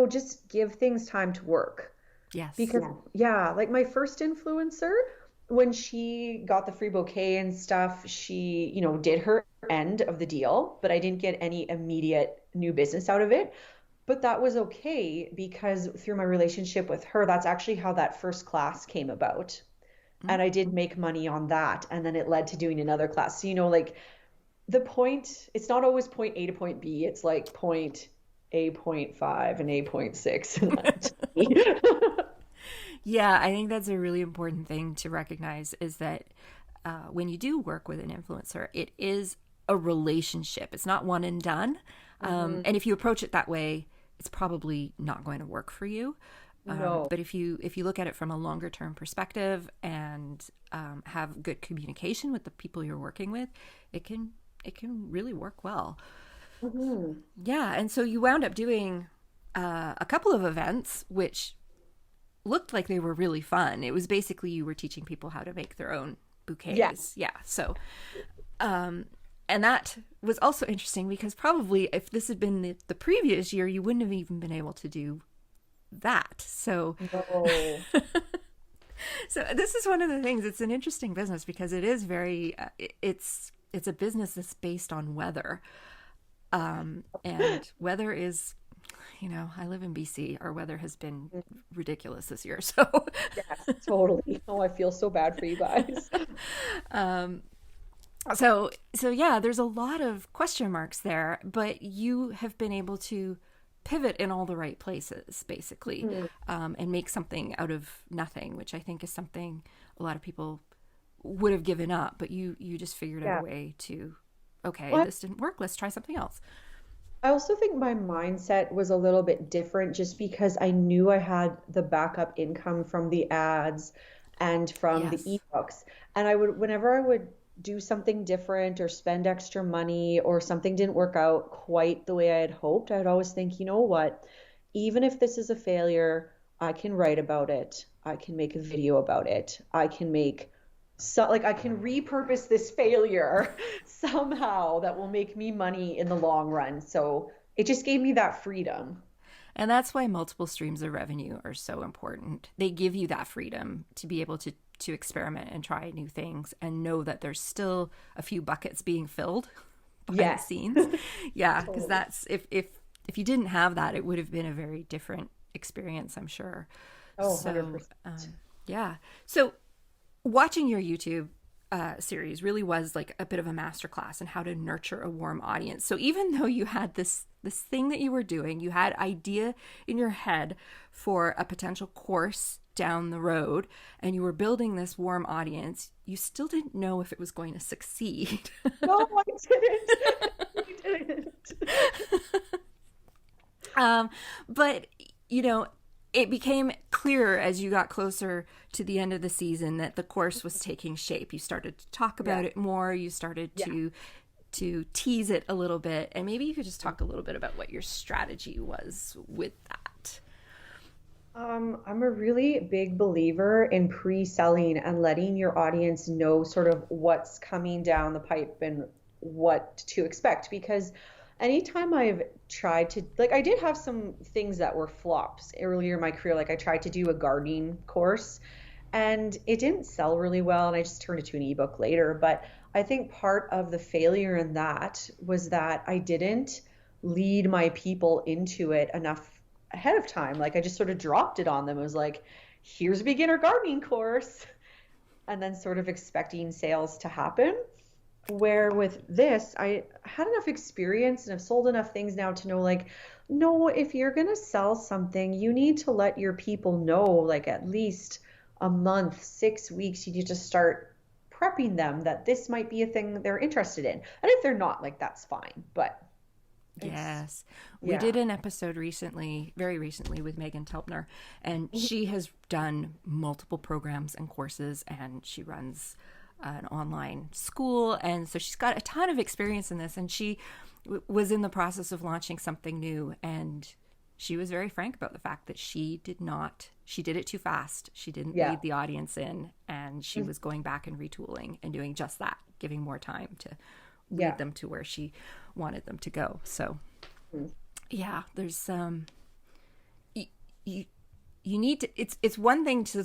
just give things time to work. Yes. Because, like my first influencer, when she got the free bouquet and stuff, she, did her end of the deal, but I didn't get any immediate new business out of it. But that was okay because through my relationship with her, that's actually how that first class came about. And I did make money on that. And then it led to doing another class. So, like the point, it's not always point A to point B. It's like point A.5 and A.6. Yeah, I think that's a really important thing to recognize is that when you do work with an influencer, it is a relationship. It's not one and done. And if you approach it that way, it's probably not going to work for you. No. But if you look at it from a longer term perspective and have good communication with the people you're working with, it can really work well. Yeah, and so you wound up doing a couple of events, which looked like they were really fun. It was basically you were teaching people how to make their own bouquets. Yes. Yeah. So, and that was also interesting because probably if this had been the previous year, you wouldn't have even been able to do that. So, No. so this is one of the things. It's an interesting business because it is very. It's a business that's based on weather, and weather is. I live in BC. Our weather has been ridiculous this year. So, Yes, totally. Oh, I feel so bad for you guys. so yeah, there's a lot of question marks there, but you have been able to pivot in all the right places, basically, and make something out of nothing, which I think is something a lot of people would have given up, but you just figured out a way to, okay, this didn't work. Let's try something else. I also think my mindset was a little bit different just because I knew I had the backup income from the ads and from the Yes. ebooks. And whenever I would do something different or spend extra money or something didn't work out quite the way I had hoped, I'd always think, you know what? Even if this is a failure, I can write about it. I can make a video about it. I can make so like I can repurpose this failure somehow that will make me money in the long run. So it just gave me that freedom. And that's why multiple streams of revenue are so important. They give you that freedom to be able to experiment and try new things and know that there's still a few buckets being filled behind the Yes, scenes. Yeah, because totally. that's if you didn't have that, it would have been a very different experience, I'm sure. Oh, So, 100%. yeah. So watching your YouTube series really was like a bit of a masterclass in how to nurture a warm audience. So even though you had this thing that you were doing, you had idea in your head for a potential course down the road, and you were building this warm audience, you still didn't know if it was going to succeed. No, I didn't. I didn't. Um, but you know, it became clearer as you got closer to the end of the season that the course was taking shape. You started to talk Yeah, about it more. You started yeah. to tease it a little bit, and maybe you could just talk a little bit about what your strategy was with that. I'm a really big believer in pre-selling and letting your audience know sort of what's coming down the pipe and what to expect. Because anytime I've tried to, like, I did have some things that were flops earlier in my career. Like, I tried to do a gardening course and it didn't sell really well, and I just turned it to an ebook later. But I think part of the failure in that was that I didn't lead my people into it enough ahead of time. Like I just sort of dropped it on them. It was like, here's a beginner gardening course, and then sort of expecting sales to happen. Where with this, I had enough experience and I've sold enough things now to know, like, no, if you're going to sell something, you need to let your people know, like, at least a month, 6 weeks, you need to start prepping them that this might be a thing they're interested in. And if they're not, like, that's fine. But it's, Yes. We yeah. did an episode recently, very recently, with Megan Telpner, and she has done multiple programs and courses, and she runs an online school. And so she's got a ton of experience in this, and she was in the process of launching something new. And she was very frank about the fact that she did it too fast. She didn't Yeah. lead the audience in, and she was going back and retooling and doing just that, giving more time to lead Yeah. them to where she wanted them to go. So Mm. yeah, there's you, you you need to, it's one thing to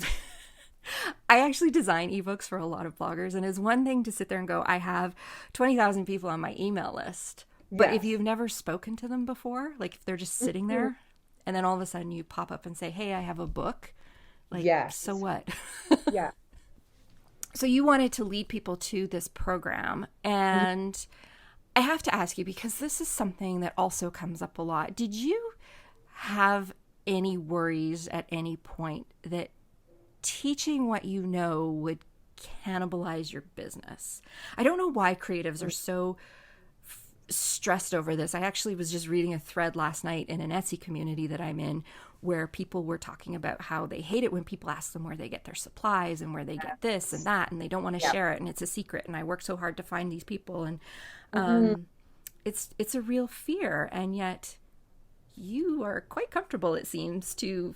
I actually design ebooks for a lot of bloggers, and it's one thing to sit there and go, I have 20,000 people on my email list. But if Yes. you've never spoken to them before, like if they're just sitting Mhm. there and then all of a sudden you pop up and say, "Hey, I have a book." Like, so Yes. what? Yeah. So you wanted to lead people to this program, Mhm. and I have to ask you because this is something that also comes up a lot. Did you have any worries at any point that teaching what you know would cannibalize your business? I don't know why creatives are so stressed over this. I actually was just reading a thread last night in an Etsy community that I'm in where people were talking about how they hate it when people ask them where they get their supplies and where they get this and that, and they don't want to Yeah. share it, and it's a secret, and I work so hard to find these people, and Mhm. it's a real fear, and yet you are quite comfortable, it seems, to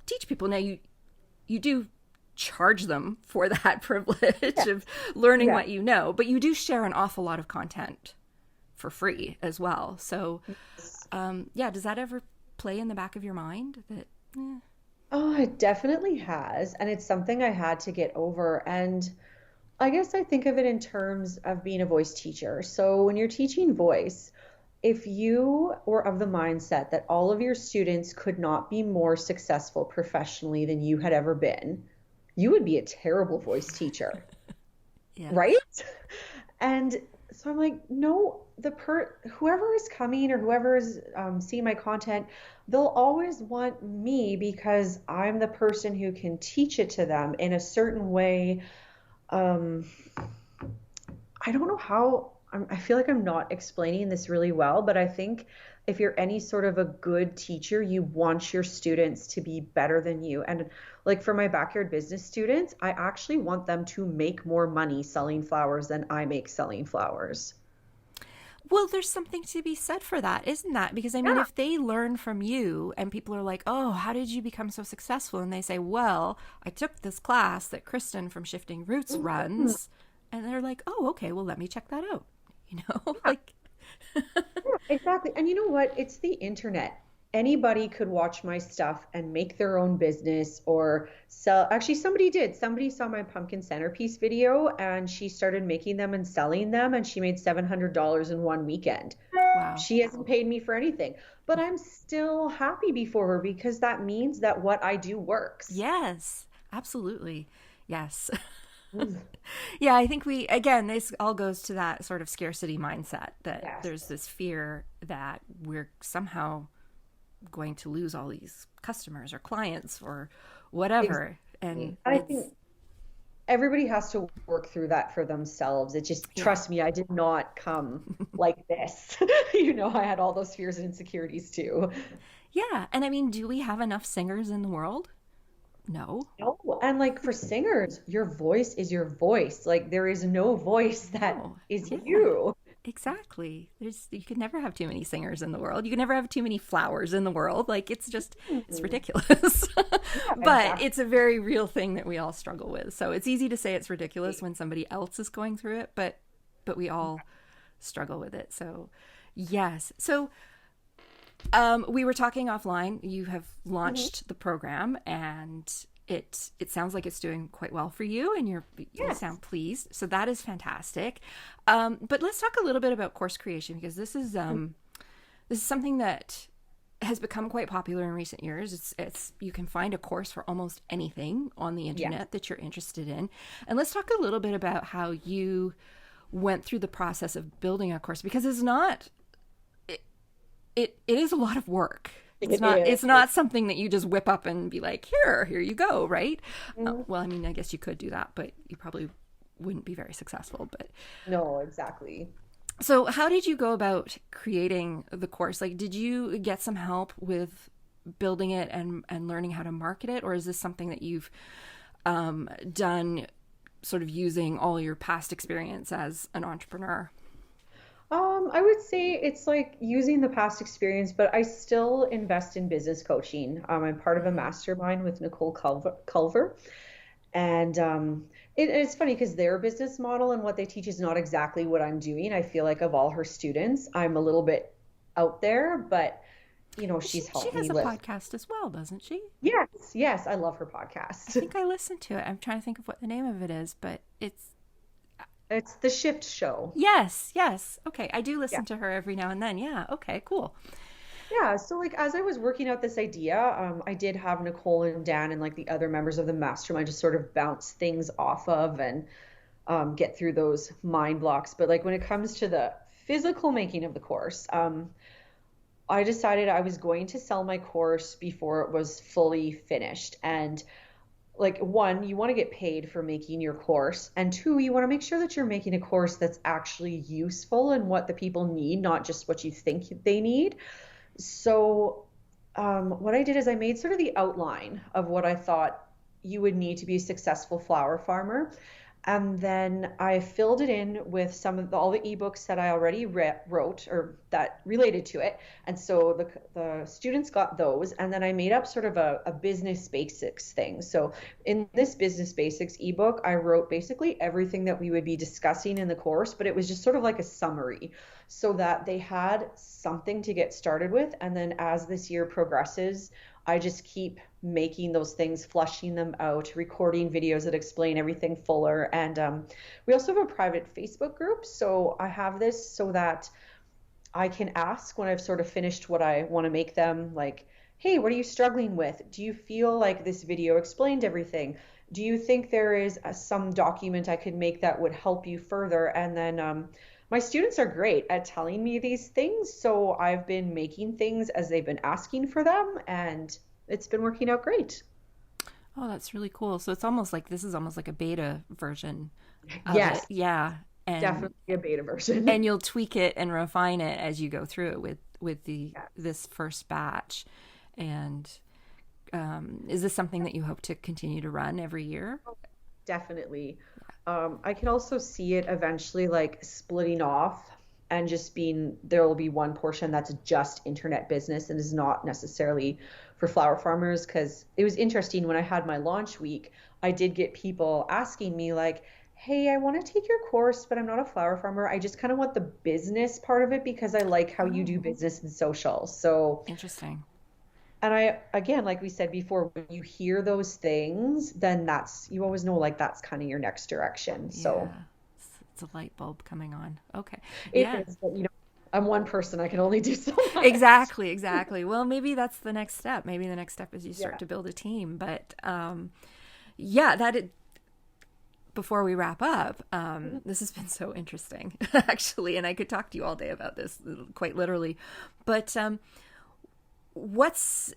teach people. Now you do charge them for that privilege Yeah. of learning Yeah. what you know, but you do share an awful lot of content for free as well. So, yeah, does that ever play in the back of your mind that, Oh, it definitely has. And it's something I had to get over. And I guess I think of it in terms of being a voice teacher. So when you're teaching voice, if you were of the mindset that all of your students could not be more successful professionally than you had ever been, you would be a terrible voice teacher, right? yes, And so I'm like, no, whoever is coming or whoever is seeing my content, they'll always want me because I'm the person who can teach it to them in a certain way. Um, I don't know how I feel like I'm not explaining this really well, but I think if you're any sort of a good teacher, you want your students to be better than you. And like for my backyard business students, I actually want them to make more money selling flowers than I make selling flowers. Well, there's something to be said for that, isn't that? Because I mean, Yeah. if they learn from you and people are like, "Oh, how did you become so successful?" and they say, "Well, I took this class that Kristen from Shifting Roots Mhm. runs," and they're like, "Oh, okay, well, let me check that out." You know, Yeah. like Yeah, exactly. And you know what? It's the internet. Anybody could watch my stuff and make their own business or sell. Actually, somebody did. Somebody saw my pumpkin centerpiece video and she started making them and selling them, and she made $700 in one weekend. wow. She hasn't paid me for anything, but I'm still happy before her because that means that what I do works. Yes, absolutely. Yes. Mm. Yeah, I think again, this all goes to that sort of scarcity mindset that there's Yes, this fear that we're somehow going to lose all these customers or clients or whatever. And exactly. I it's, think everybody has to work through that for themselves. It just, yeah. trust me, I did not come like this. I had all those fears and insecurities too. Yeah. And I mean, do we have enough singers in the world? No. No, and like for singers, your voice is your voice. Like there is no voice that No. is Yeah. you. Exactly. You could never have too many singers in the world. You could never have too many flowers in the world. Like it's Mhm. ridiculous. Yeah, But exactly. it's a very real thing that we all struggle with. So it's easy to say it's ridiculous when somebody else is going through it, but we all struggle with it. So yes. So we were talking offline. You have Mhm. launched the program, and it sounds like it's doing quite well for you, and you Yes. sound pleased. So that is fantastic. But let's talk a little bit about course creation because this is something that has become quite popular in recent years. It's you can find a course for almost anything on the Yes. internet that you're interested in, and let's talk a little bit about how you went through the process of building a course because it's not it is a lot of work. It is. It's not something that you just whip up and be like, here you go, right? Mhm. Well, I mean, I guess you could do that, but you probably wouldn't be very successful. But No, exactly. so, how did you go about creating the course? Like, did you get some help with building it and learning how to market it, or is this something that you've done sort of using all your past experience as an entrepreneur? I would say it's like using the past experience, but I still invest in business coaching. I'm part of a Mm-hmm. mastermind with Nicole Culver. And it's funny because their business model and what they teach is not exactly what I'm doing. I feel like of all her students, I'm a little bit out there, but she's She helped has me a live. podcast as well, doesn't she? Yes, yes, I love her I podcast. think I listened to it. I'm trying to think of what the name of it is, but it's It's the Shift Show. yes, yes. Okay, I do Yeah. listen to her every now and then. Yeah. Okay. Cool. Yeah, so like as I was working out this idea, I did have Nicole and Dan and like the other members of the mastermind just sort of bounce things off of and get through those mind blocks. But like when it comes to the physical making of the course, I decided I was going to sell my course before it was fully finished. And like one, you want to get paid for making your course, and two, you want to make sure that you're making a course that's actually useful and what the people need, not just what you think they need. So, what I did is I made sort of the outline of what I thought you would need to be a successful flower farmer. And then I filled it in with all the ebooks that I already wrote or that related to it. And so the students got those. And then I made up sort of a business basics thing. So in this business basics ebook, I wrote basically everything that we would be discussing in the course, but it was just sort of like a summary so that they had something to get started with. And then as this year progresses, I just keep making those things, flushing them out, recording videos that explain everything fuller. And we also have a private Facebook group. So I have this so that I can ask when I've sort of finished what I want to make them, like, hey, what are you struggling with? Do you feel like this video explained everything? Do you think there is some document I could make that would help you further? And then my students are great at telling me these things. So I've been making things as they've been asking for them, and it's been working out great. Oh, that's really cool. So it's almost like this is almost like a beta version of it. Yes. Yeah. and Definitely a beta version. and you'll tweak it and refine it as you go through it with the Yes. this first batch. And is this something that you hope to continue to run every year? Definitely. I can also see it eventually like splitting off and just being there will be one portion that's just internet business and is not necessarily for flower farmers. Because it was interesting when I had my launch week, I did get people asking me like, "Hey, I want to take your course, but I'm not a flower farmer. I just kind of want the business part of it because I like how you do Oh, business and social." So interesting. and I, again, like we said before, when you hear those things, then that's, you always know like that's kind of your next direction. So Yeah. It's a light bulb coming on. Okay. it Yeah. is, but I'm one person, I can only do so much. Exactly, exactly. Well, maybe that's the next step. Maybe the next step is you start Yeah. to build a team. But yeah, before we wrap up, this has been so interesting, actually, and I could talk to you all day about this, quite literally. But what's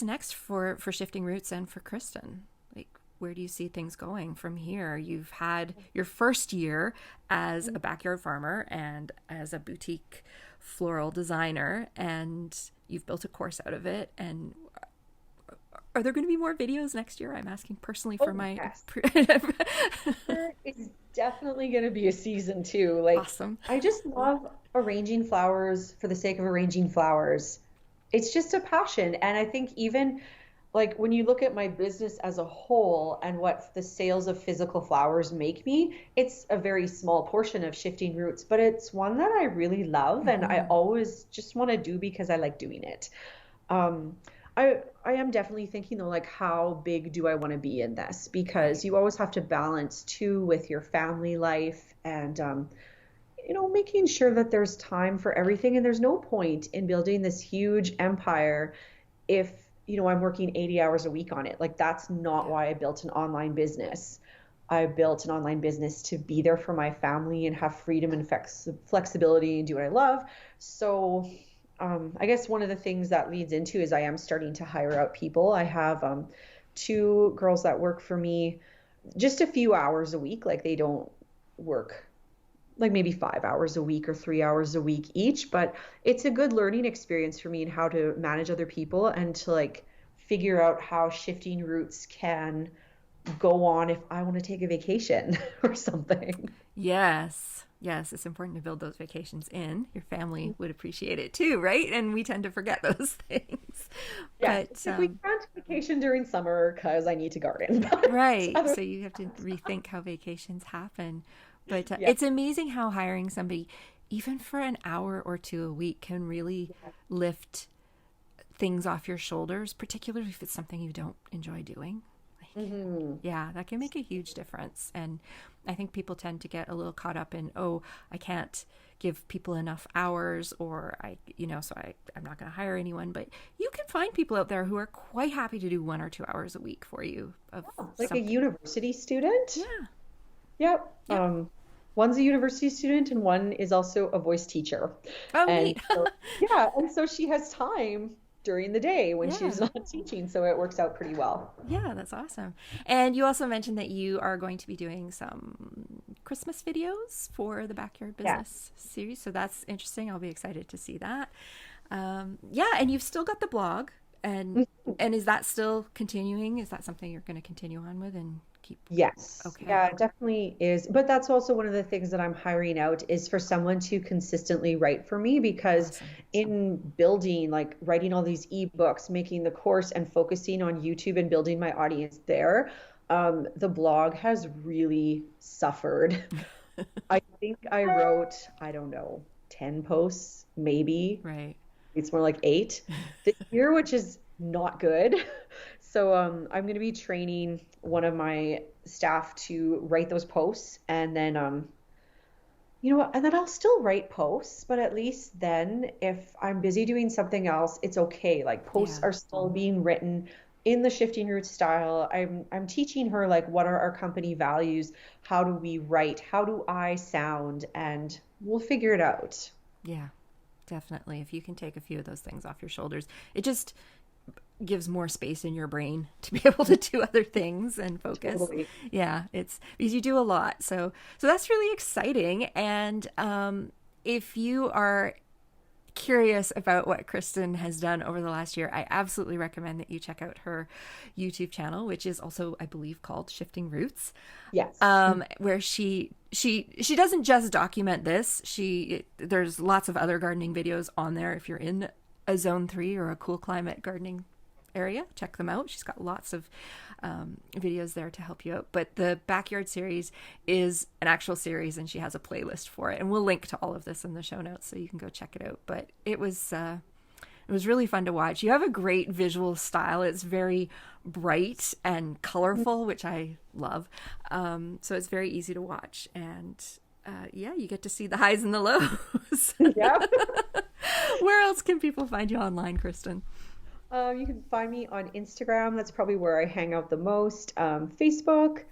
next for Shifting Roots and for Kristen? Like, where do you see things going from here? You've had your first year as a backyard farmer and as a boutique floral designer, and you've built a course out of it. And are there going to be more videos next year? I'm asking personally for Oh, my yes. There is definitely going to be a season two. Like, awesome. I just love arranging flowers for the sake of arranging flowers. It's just a passion. And I think even like when you look at my business as a whole and what the sales of physical flowers make me, it's a very small portion of Shifting Roots, but it's one that I really love and I Hmm. always just want to do because I like doing it. Um, I am definitely thinking though, like how big do I want to be in this? Right. Because you always have to balance too with your family life and making sure that there's time for everything. And there's no point in building this huge empire if, I'm working 80 hours a week on it. Like that's not Yeah. why I built an online business. I built an online business to be there for my family and have freedom and flexibility and do what I love. So, I guess one of the things that leads into is I am starting to hire out people. I have two girls that work for me just a few hours a week. Like they don't work like maybe 5 hours a week or 3 hours a week each, but it's a good learning experience for me and how to manage other people and to like figure out how Shifting Roots can go on if I want to take a vacation or something. Yes. Yes, it's important to build those vacations in. Your family would appreciate it too, right? And we tend to forget those things. Yes, But if we can't vacation during summer because I need to garden. right. But So you have to rethink how vacations happen. But yeah, it's amazing how hiring somebody, even for an hour or two a week, can really lift things off your shoulders, particularly if it's something you don't enjoy doing. Like, hmm yeah, that can make a huge difference. And I think people tend to get a little caught up in, oh, I can't give people enough hours, or I'm not going to hire anyone. But you can find people out there who are quite happy to do 1 or 2 hours a week for you of like a something. university student. Yeah. Yep. Yep. One's a university student and one is also a voice teacher. Oh, And neat. so, yeah, and so she has time during the day when Yeah. she's not teaching, so it works out pretty well. Yeah, that's awesome. And you also mentioned that you are going to be doing some Christmas videos for the Backyard Yeah. Business series. So that's interesting. I'll be excited to see that. Yeah, and you've still got the blog. And is that still continuing? Is that something you're going to continue on with and keep? Yes. Okay. Yeah, it definitely is. But that's also one of the things that I'm hiring out is for someone to consistently write for me because Awesome. in building, like writing all these ebooks, making the course and focusing on YouTube and building my audience there, the blog has really suffered. I think I wrote, I don't know, 10 posts, maybe. Right. It's more like 8 this year, which is not good. So I'm going to be training one of my staff to write those posts, and then and then I'll still write posts, but at least then if I'm busy doing something else, it's okay. Like posts Yeah. are still being written in the Shifting Roots style. I'm teaching her like what are our company values, how do we write, how do I sound, and we'll figure it out. Yeah. Definitely. If you can take a few of those things off your shoulders, it just gives more space in your brain to be able to do other things and focus. Totally. Yeah, it's because you do a lot. So that's really exciting. And if you are curious about what Kristen has done over the last year, I absolutely recommend that you check out her YouTube channel, which is also, I believe, called Shifting Roots. Yes. Where she doesn't just document this. There's lots of other gardening videos on there. If you're in a zone 3 or a cool climate gardening area, check them out. She's got lots of videos there to help you out. But the backyard series is an actual series, and she has a playlist for it. And we'll link to all of this in the show notes so you can go check it out. But it was really fun to watch. You have a great visual style. It's very bright and colorful, which I love. So it's very easy to watch. And you get to see the highs and the lows. Yeah. Where else can people find you online, Kristen? You can find me on Instagram. That's probably where I hang out the most. Facebook,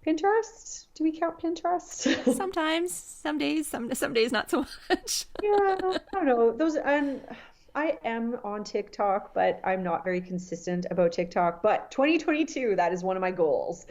Pinterest. Do we count Pinterest? Sometimes, some days not so much. Yeah, I don't know. And I am on TikTok, but I'm not very consistent about TikTok. But 2022, that is one of my goals.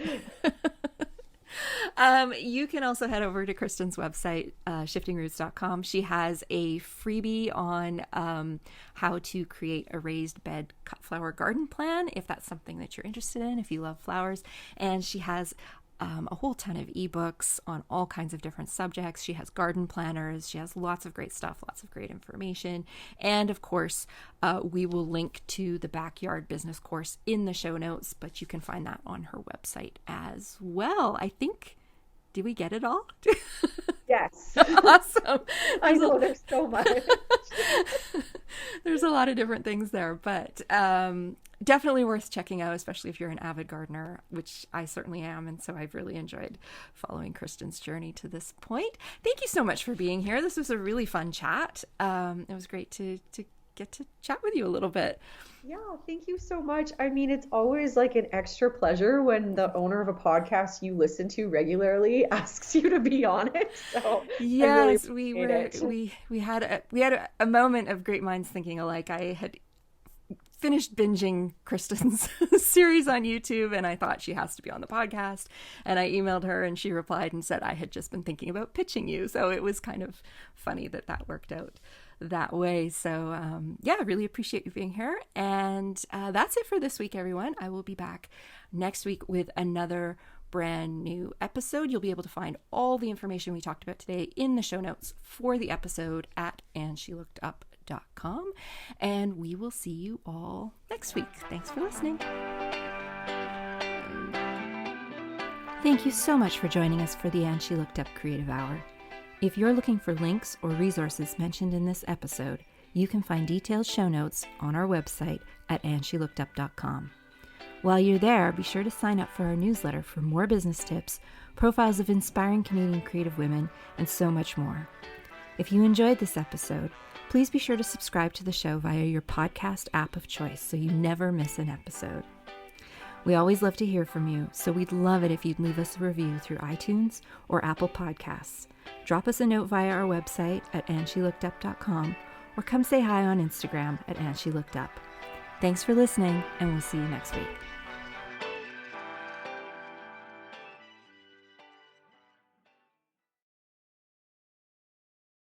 You can also head over to Kristen's website, shiftingroots.com. She has a freebie on how to create a raised bed cut flower garden plan, if that's something that you're interested in, if you love flowers. And she has a whole ton of ebooks on all kinds of different subjects. She has garden planners. She has lots of great stuff, lots of great information. And of course, we will link to the backyard business course in the show notes, but you can find that on her website as well. I think, did we get it all? Yes. Awesome. I know there's so much. There's a lot of different things there, but definitely worth checking out, especially if you're an avid gardener, which I certainly am. And so I've really enjoyed following Kristen's journey to this point. Thank you so much for being here. This was a really fun chat. It was great to get to chat with you a little bit. Yeah, thank you so much. I mean, it's always like an extra pleasure when the owner of a podcast you listen to regularly asks you to be on it. So yes, we had a moment of great minds thinking alike. I had finished binging Kristen's series on YouTube, and I thought she has to be on the podcast. And I emailed her, and she replied and said I had just been thinking about pitching you. So it was kind of funny that worked out that way. So I really appreciate you being here. And that's it for this week, everyone. I will be back next week with another brand new episode. You'll be able to find all the information we talked about today in the show notes for the episode at andshelookedup.com. And we will see you all next week. Thanks for listening. Thank you so much for joining us for the And She Looked Up Creative Hour. If you're looking for links or resources mentioned in this episode, you can find detailed show notes on our website at andshelookedup.com. While you're there, be sure to sign up for our newsletter for more business tips, profiles of inspiring Canadian creative women, and so much more. If you enjoyed this episode, please be sure to subscribe to the show via your podcast app of choice so you never miss an episode. We always love to hear from you, so we'd love it if you'd leave us a review through iTunes or Apple Podcasts. Drop us a note via our website at andshelookedup.com or come say hi on Instagram at andshelookedup. Thanks for listening, and we'll see you next week.